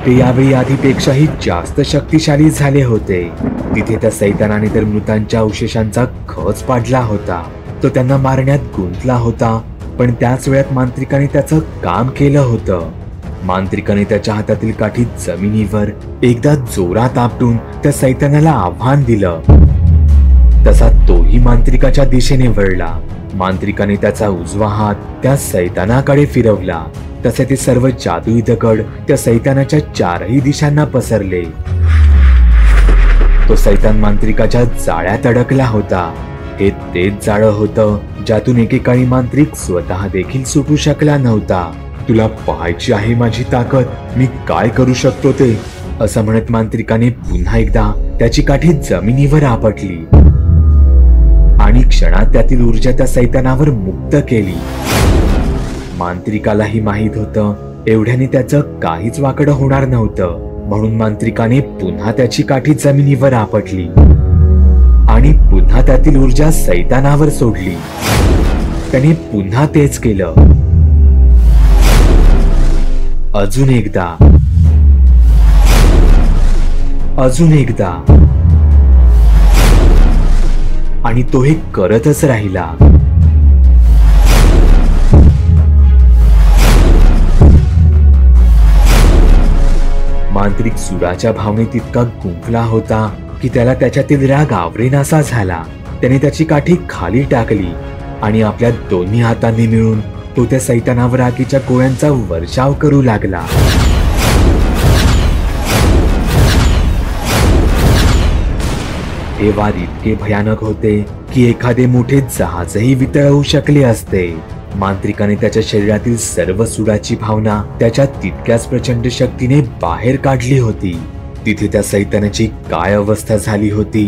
ते यावेळी आधीपेक्षाही जास्त शक्तिशाली झाले होते. तिथे त्या सैतानाने तर मृतांच्या अवशेषांचा खच पाडला होता. तो त्यांना मारण्यात गुंतला होता, पण त्याच वेळात मांत्रिकाने त्याचं काम केलं होतं. मांत्रिकाने त्याच्या हातातील काठी जमिनीवर एकदा जोरात आपटून त्या सैतानाला आव्हान दिलं. तसा तोही मांत्रिकाच्या दिशेने वळला. मांत्रिकाने त्याचा उजवा हात त्या सैतानाकडे फिरवला. तसे ते सर्व जादुई दगड त्या सैतानाच्या चारही दिशांना पसरले. तो सैतान मांत्रिकाच्या जाळ्यात अडकला होता. हे तेच जाळं होतं ज्यातून एकेकाळी मांत्रिक स्वतः देखील सुटू शकला नव्हता. तुला पाहायची आहे माझी ताकद, मी काय करू शकतो ते, असं म्हणत मांत्रिकाने पुन्हा एकदा त्याची काठी जमिनीवर आपटली आणि क्षणात त्यातील ऊर्जा त्या सैतानावर मुक्त केली. मांत्रिकालाही माहित होतं एवढ्याने त्याचं काहीच वाकडं होणार नव्हतं. म्हणून मांत्रिकाने पुन्हा त्याची काठी जमिनीवर आपटली आणि पुन्हा त्यातील ऊर्जा सैतानावर सोडली. त्याने पुन्हा तेच केलं. अजून एकदा, अजून एकदा, आणि तो हे करतच राहिला. मांत्रिक सुराच्या भावनेत इतका गुंफला होता की त्याला त्याच्यातील राग आवरेनासा झाला. त्याने त्याची काठी खाली टाकली आणि आपल्या दोन्ही हातांनी मिळून तो त्या सैतानावर आगीच्या गोळ्यांचा वर्षाव करू लागला. हे वार इतके भयानक होते की एखादे मोठे जहाजही वितळवू शकले असते. मांत्रिकाने त्याच्या शरीरातील सर्व सुराची भावना त्याच्या तितक्याच प्रचंड शक्तीने बाहेर काढली होती. तिथे त्या सैतानाची काय अवस्था झाली होती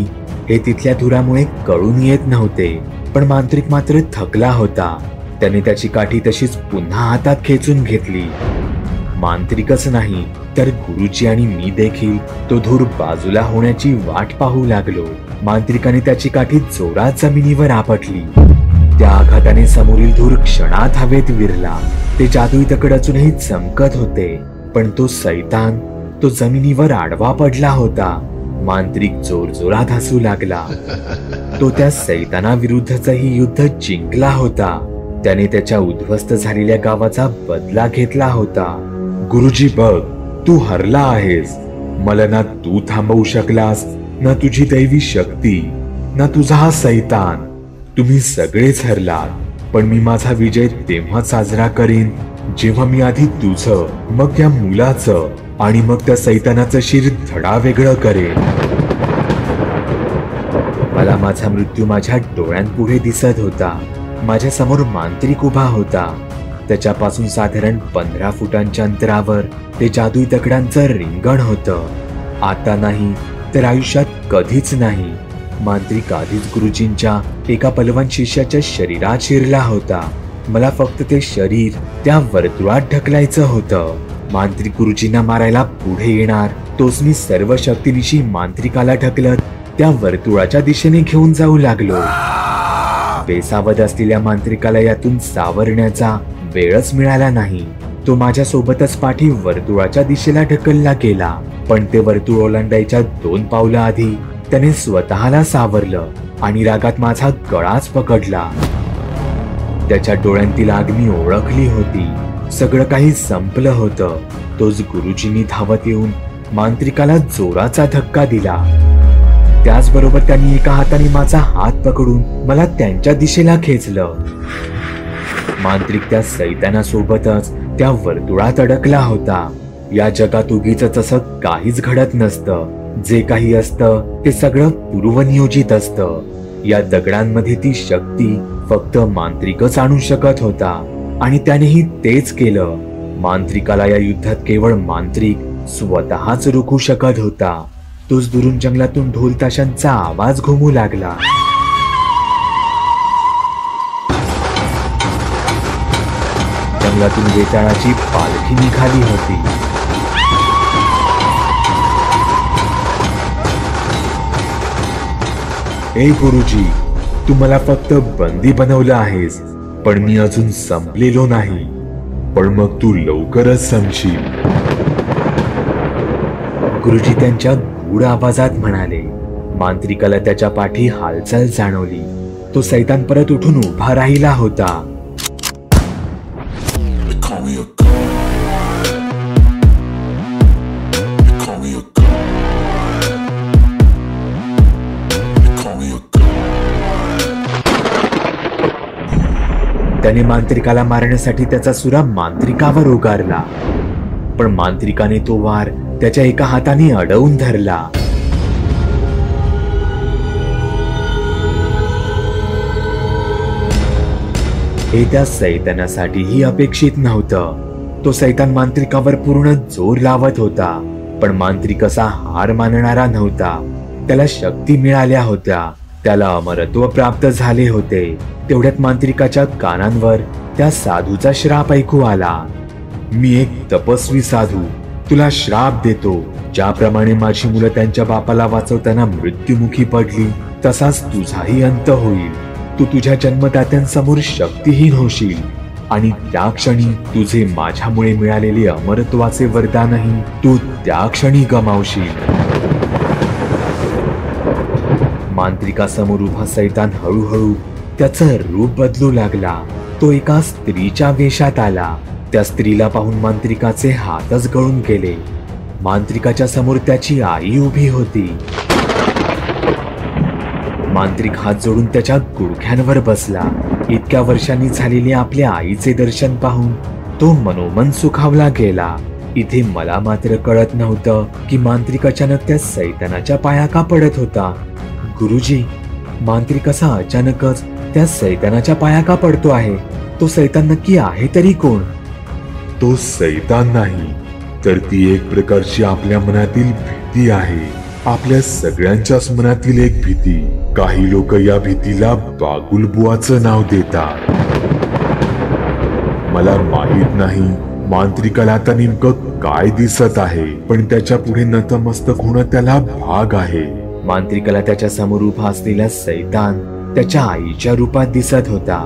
हे तिथल्या धुरामुळे कळून येत नव्हते. पण मांत्रिक मात्र थकला होता. त्याने त्याची काठी तशीच पुन्हा हातात खेचून घेतली. मांत्रिकच नाही तर गुरुजी आणि मी देखील तो धूर बाजूला होण्याची वाट पाहू लागलो. मांत्रिकाने त्याची काठी जोरात जमिनीवर आपटली. त्या आघाताने समोरील धूर क्षणात हवेत विरला. ते जादुई दगड अजूनही चमकत होते, पण तो सैतान तो जमिनीवर आडवा पडला होता. मांत्रिक जोरजोरात हसू लागला. तो त्या सैतानाविरुद्धचंही युद्ध जिंकला होता. त्याने त्याच्या उद्ध्वस्त झालेल्या गावाचा बदला घेतला होता. गुरुजी बघ, तू हरला आहेस. मला ना तू थांबवू शकलास, ना तुझी दैवी शक्ती, ना तुझा हा सैतान. तुम्ही सगळेच हरलात. पण मी माझा विजय तेव्हा साजरा करीन जेव्हा मी आधी तुझं, मग त्या मुलाचं आणि मग त्या सैतानाचं शिर धडा वेगळं करेन. मला माझा मृत्यू माझ्या डोळ्यांपुढे दिसत होता. माझ्या समोर मांत्रिक उभा होता. त्याच्यापासून साधारण 15 फुटांच्या अंतरावर ते जादुई दगडांचं रिंगण होतं. आता नाही तर आयुष्यात कधीच नाही. मांत्रिक आधीच गुरुजींच्या एका बलवान शिष्याच्या शरीरात शिरला होता. मला फक्त ते शरीर त्या वर्तुळात ढकलायचं होतं. मांत्रिक गुरुजींना मारायला पुढे येणार तोच मी सर्व शक्तीनिशी मांत्रिकाला ढकलत त्या वर्तुळाच्या दिशेने घेऊन जाऊ लागलो. बेसावध असलेल्या मांत्रिकाला यातून सावरण्याचा वेळच मिळाला नाही. तो माझ्या सोबतच पाठी वर्तुळाच्या दिशेला ढकलला गेला. पण ते वर्तुळ ओलांडायच्या 2 पावलं आधी त्याने स्वतःला सावरलं आणि रागात माझा गळाच पकडला. त्याच्या डोळ्यांतील आग मी ओळखली होती. सगळं काही संपलं होतं. तोच गुरुजींनी धावत येऊन मांत्रिकाला जोराचा धक्का दिला. त्याचबरोबर त्यांनी एका हाताने माझा हात पकडून मला त्यांच्या दिशेला खेचलं. मांत्रिक त्या सैतानासोबतच त्या वर्तुळात अडकला होता. या जगात उगीच असं काहीच घडत नसतं. जे काही असतं ते सगळं पूर्वनियोजित असतं. या दगडांमध्ये ती शक्ती फक्त मांत्रिकच आणू शकत होता आणि त्यानेही तेच केलं. मांत्रिकाला या युद्धात केवळ मांत्रिक स्वतःच रोखू शकत होता. तोच दुरून जंगलातून ढोल ताशांचा आवाज घुमू लागला. जंगलातून वेताळाची पालखी निघाली होती. ए गुरुजी, तू मला फक्त बंदी बनवलं आहेस. पण मी अजून संपलेलो नाही. पण मग तू लवकरच संपशील. गुरुजी त्यांच्या गूढ आवाजात म्हणाले. मांत्रिकाला त्याच्या पाठी हालचाल जाणवली. तो सैतान परत उठून उभा राहिला होता. त्याने मांत्रिकाला मारण्यासाठी त्याचा सुरा मांत्रिकावर उगारला. पण मांत्रिकाने तो वार त्याच्या एका हाताने अडवून धरला. हे त्या सैतानासाठीही अपेक्षित नव्हतं. तो सैतान मांत्रिकावर पूर्ण जोर लावत होता. पण मांत्रिक असा हार मानणारा नव्हता. त्याला शक्ती मिळाल्या होत्या. त्याला अमरत्व प्राप्त झाले होते. तेवढ्यात मांत्रिकाच्या कानांवर त्या साधूचा श्राप ऐकू आला. मी एक तपस्वी साधू तुला श्राप देतो. ज्याप्रमाणे माझी मुलं त्यांच्या बापाला वाचवताना मृत्युमुखी पडली, तसाच तुझाही अंत होईल. तू तुझ्या जन्मदात्यांसमोर शक्तिहीन होशील आणि त्या क्षणी तुझे माझ्यामुळे मिळालेले अमरत्वाचे वरदानही तू त्या क्षणी गमावशील. मांत्रिकासमोर उभा सैतान हळूहळू त्याचं रूप बदलू लागला. तो एका स्त्रीच्या वेशात आला. त्या स्त्रीला पाहून मांत्रिकाचे हातच गळून गेले. मांत्रिकाच्या समोर त्याची आई उभी होती. मांत्रिक हात जोडून त्याच्या गुडघ्यांवर बसला. इतक्या वर्षांनी झालेले आपल्या आईचे दर्शन पाहून तो मनोमन सुखावला गेला. इथे मला मात्र कळत नव्हतं की मांत्रिक अचानक त्या सैतानाच्या पाया का पडत होता. गुरुजी, मांत्रिक असा अचानकच त्या सैतानाच्या पाया का पडतो आहे? तो सैतान नक्की आहे तरी कोण? तो सैतान नाही, तर ती एक प्रकारची आपल्या मनातील भीती आहे. आपल्या सगळ्यांच्याच मनातील एक भीती. काही लोक या भीतीला बागुलबुवाचं नाव देतात. मला माहित नाही मांत्रिकाला आता नेमकं काय दिसत आहे, पण त्याच्या पुढे नतमस्तक होणं त्याला भाग आहे. मांत्रिकाला त्याच्या समोर उभा असलेला सैतान त्याच्या आईच्या रूपात दिसत होता.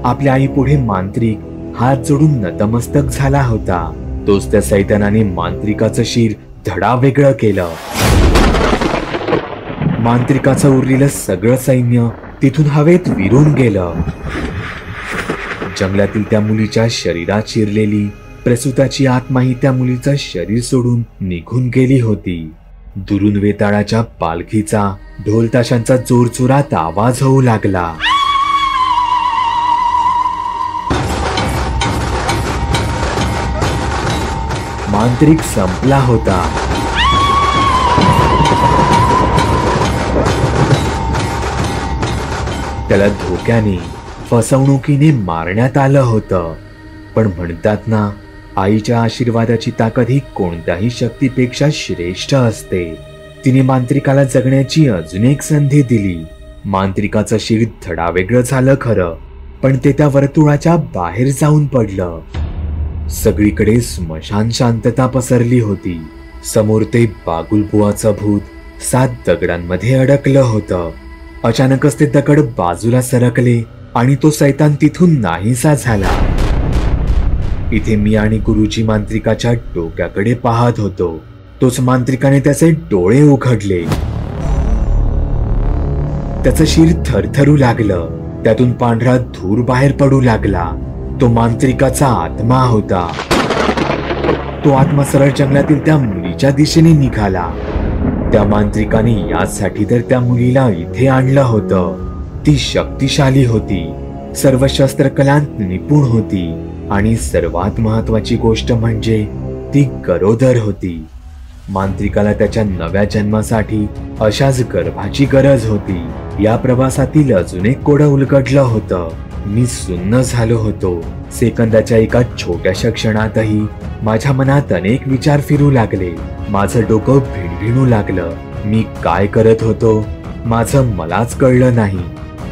आपल्या आई पुढे मांत्रिक हात जोडून नतमस्तक झाला होता. तोच त्या सैतानाने मांत्रिकाचं शिर धडावेगळं केलं. मांत्रिकाचं उरलेलं सगळं सैन्य तिथून हवेत विरून गेलं. जंगलातील त्या मुलीच्या शरीरात शिरलेली प्रसूताची आत्माही त्या मुलीचं शरीर सोडून निघून गेली होती. दुरून वेताळाच्या पालखीचा ढोल ताशांचा जोरजोरात आवाज होऊ लागला. मांत्रिक संपला होता. त्याला धोक्याने, फसवणुकीने मारण्यात आलं होतं. पण म्हणतात ना, आईच्या आशीर्वादाची ताकद ही कोणत्याही शक्तीपेक्षा श्रेष्ठ असते. तिने मांत्रिकाला जगण्याची अजून एक संधी दिली. मांत्रिकाचं शिर धडावेगळं झालं खरं, पण ते त्या वर्तुळाच्या बाहेर जाऊन पडलं. सगळीकडे स्मशान शांतता पसरली होती. समोर ते बागुलबुवाचं भूत 7 दगडांमध्ये अडकलं होतं. अचानकच ते दगड बाजूला सरकले आणि तो सैतान तिथून नाहीसा झाला. इथे मी आणि गुरुजी मांत्रिकाच्या डोक्याकडे पाहत होतो. तोच मांत्रिकाने त्याचे डोळे उघडले. त्याचं शिर थरथरू लागलं. त्यातून पांढरा धूर बाहेर पडू लागला. तो मांत्रिकाचा आत्मा होता. तो आत्मा सरळ जंगलातील त्या मुलीच्या दिशेने निघाला. त्या मांत्रिकाने यासाठी तर त्या मुलीला इथे आणलं होतं. ती शक्तिशाली होती, सर्व शस्त्रकलांत निपुण होती आणि सर्वात महत्वाची गोष्ट म्हणजे ती गरोदर होती. मांत्रिकाला त्याच्या नव्या जन्मासाठी अशाच गर्भाची गरज होती. या प्रवासातील अजून एक कोडं उलगडलं होतं. मी सुन्न झालो होतो. सेकंदाच्या एका छोट्याशा क्षणातही माझ्या मनात अनेक विचार फिरू लागले. माझं डोकं भिणभिणू लागलं. मी काय करत होतो माझं मलाच कळलं नाही.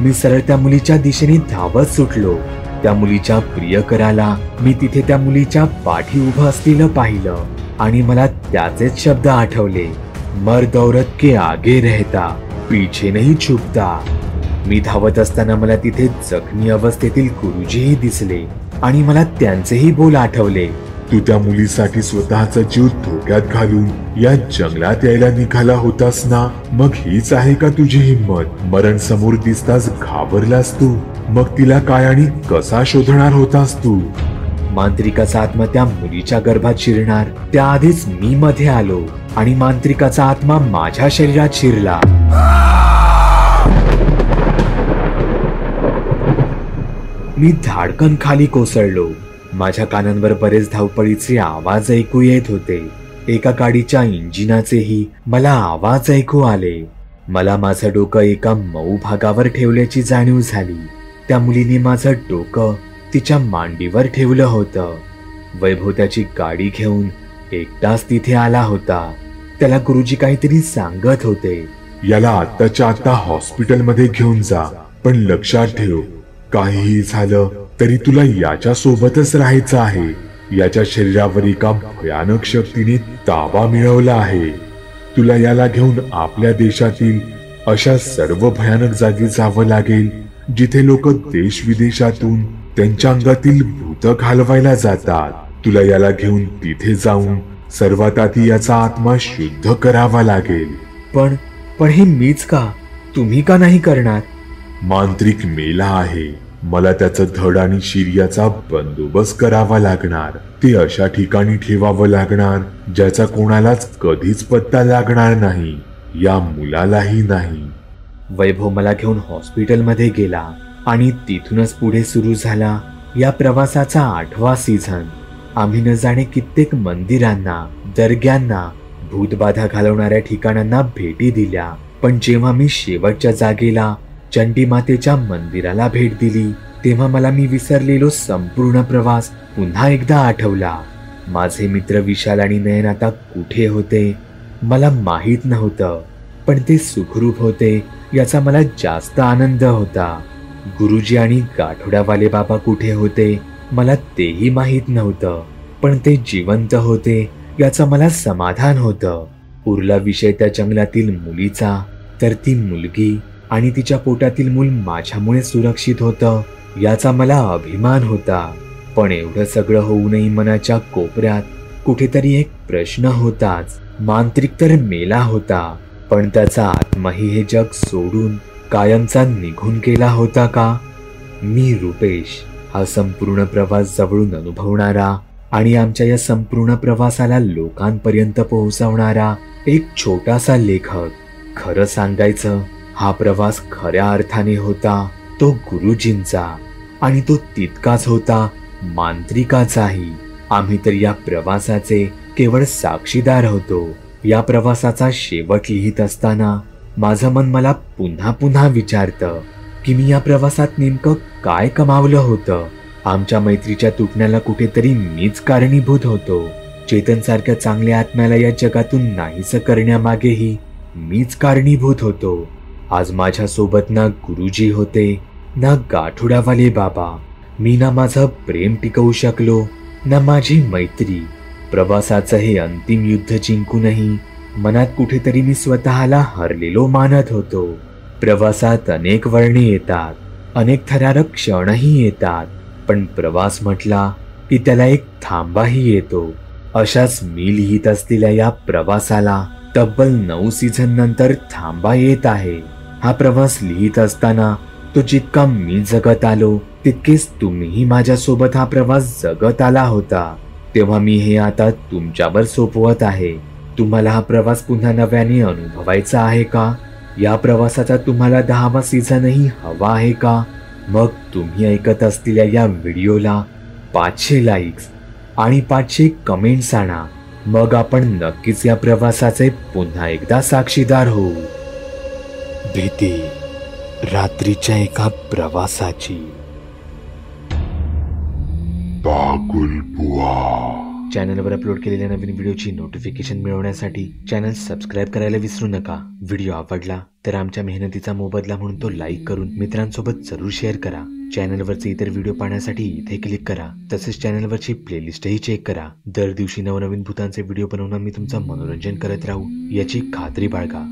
मी सरळ त्या मुलीच्या दिशेने धावत सुटलो. त्या मुलीच्या प्रियकराला मी तिथे त्या मुलीच्या पाठी उभं असलेलं पाहिलं आणि मला त्याचेच शब्द आठवले. मर्द औरत के आगे रहता, पीछे नहीं छुपता. मी धावत असताना मला तिथे जखमी अवस्थेतील गुरुजीही दिसले आणि मला त्यांचेही बोल आठवले. तू त्या मुलीसाठी स्वतःचा जीव धोक्यात घालून या जंगलात यायला निघाला होतास ना. मग हीच आहे का तुझी हिंमत? मरण समोर दिसताच घाबरलास तू. मग तिला काय आणि कसा शोधणार होतास तू? मांत्रिकाचा आत्मा त्या मुलीच्या गर्भात शिरणार त्याआधीच मी मध्ये आलो आणि मांत्रिकाचा आत्मा माझ्या शरीरात शिरला. मी धाडकन खाली कोसळलो. माझ्या कानांवर बरेच धावपळीचे आवाज ऐकू येत होते. एका गाडीच्या इंजिनाचेही मला आवाज ऐकू आले. मला माझं डोकं एका मऊ भागावर ठेवल्याची जाणीव झाली. त्या मुलीने माझं डोकं तिच्या मांडीवर ठेवलं होतं. वैभव त्याची गाडी घेऊन एकटाच तिथे आला होता. त्याला गुरुजी काहीतरी सांगत होते. याला आत्ताच्या आता हॉस्पिटलमध्ये घेऊन जा, पण लक्षात ठेव, काहीही झालं तरी तुला याच्या सोबतच राहायचं आहे. याच्या शरीरावर एका भयानक शक्तीने ताबा मिळवला आहे. तुला याला घेऊन आपल्या देशातील अशा सर्व भयानक जागी जावं लागेल जिथे लोक देश विदेशातून त्यांच्या अंगातील भूत घालवायला जातात. तुला याला घेऊन तिथे जाऊन सर्वात आधी याचा आत्मा शुद्ध करावा लागेल. पण हे मीच का? तुम्ही का नाही करणार? मांत्रिक मेला आहे. मला त्याचं धड आणि शिर्याचा बंदोबस्त करावा लागणार. ते अशा ठिकाणी ठेवावं लागणार ज्याचा कोणालाच कधीच पत्ता लागणार नाही, या मुलालाही नाही. वैभव मला घेऊन हॉस्पिटलमध्ये गेला आणि तिथूनच पुढे सुरू झाला या प्रवासाचा 8वा सीझन. आम्ही न जाणे कित्येक मंदिरांना, दर्ग्यांना, भूतबाधा घालवणाऱ्या ठिकाणांना भेटी दिल्या. पण जेव्हा मी शेवटच्या जागेला चंडी मातेच्या मंदिराला भेट दिली तेव्हा मला मी विसरलेलो संपूर्ण प्रवास पुन्हा एकदा आठवला. माझे मित्र विशाल आणि नयन आता कुठे होते मला माहीत नव्हतं, पण ते सुखरूप होते याचा मला जास्त आनंद होता. गुरुजी आणि गाठोड्यावाले बाबा कुठे होते मला तेही माहीत नव्हतं, पण ते जिवंत होते याचं मला समाधान होतं. उरला विषय त्या जंगलातील मुलीचा, तर ती मुलगी आणि तिच्या पोटातील मूल माझ्यामुळे सुरक्षित होतं याचा मला अभिमान होता. पण एवढं सगळं होऊनही मनाच्या कोपऱ्यात कुठेतरी एक प्रश्न होताच. मांत्रिक तर मेला होता, पण त्याचा आत्माही हे जग सोडून कायमचा निघून गेला होता का? मी रुपेश, हा संपूर्ण प्रवास जवळून अनुभवणारा आणि आमच्या या संपूर्ण प्रवासाला लोकांपर्यंत पोहोचवणारा एक छोटासा लेखक. खरं सांगायचं, हा प्रवास खऱ्या अर्थाने होता तो गुरुजींचा, आणि तो तितकाच होता मांत्रिकाचाही. आम्ही तर या प्रवासाचे केवळ साक्षीदार होतो. या प्रवासाचा शेवट लिहित असताना माझं मन मला पुन्हा पुन्हा विचारतं की मी या प्रवासात नेमकं काय कमावलं होतं. आमच्या मैत्रीच्या तुटण्याला कुठेतरी मीच कारणीभूत होतो. चेतन सारख्या चांगल्या आत्म्याला या जगातून नाहीसं करण्यामागेही मीच कारणीभूत होतो. आज माझ्या सोबत ना गुरुजी होते ना गाठोड्यावाले बाबा. मी ना माझं प्रेम टिकवू शकलो ना माझी मैत्री. प्रवासाचं हे अंतिम युद्ध जिंकूनही मनात कुठेतरी मी स्वतःला हरलेलो मानत होतो. प्रवासात अनेक वळणे येतात, अनेक थरारक क्षणही येतात, पण प्रवास म्हटला की त्याला एक थांबाही येतो. अशाच मी लिहित असलेल्या या प्रवासाला तब्बल 9 सीझन नंतर थांबा येत आहे. हा प्रवास लिहित असताना तो जितका मी जगत आलो तितकेच तुम्हीही माझ्यासोबत हा प्रवास जगत आला होता. तेव्हा मी हे आता तुमच्यावर सोपवत आहे. तुम्हाला हा प्रवास पुन्हा नव्याने अनुभवायचा आहे का? या प्रवासाचा तुम्हाला 10वा सीझनही हवा आहे का? मग तुम्ही ऐकत असलेल्या या व्हिडिओला 500 लाईक्स आणि 500 कमेंट्स आणा. मग आपण नक्कीच या प्रवासाचे पुन्हा एकदा साक्षीदार होऊ. भीती रात्रीच्या एका प्रवासाची. चॅनलवर अपलोड केलेल्या नवीन व्हिडिओची नोटिफिकेशन मिळवण्यासाठी चॅनल सबस्क्राईब करायला विसरू नका. व्हिडिओ आवडला तर आमच्या मेहनतीचा मोबदला म्हणून तो लाईक करून मित्रांसोबत जरूर शेअर करा. चॅनलवरचे इतर व्हिडिओ पाहण्यासाठी इथे क्लिक करा. तसेच चॅनलवरची प्लेलिस्टही चेक करा. दर दिवशी नवनवीन भूतांचे व्हिडिओ बनवून मी तुमचं मनोरंजन करत राहू याची खात्री बाळगा.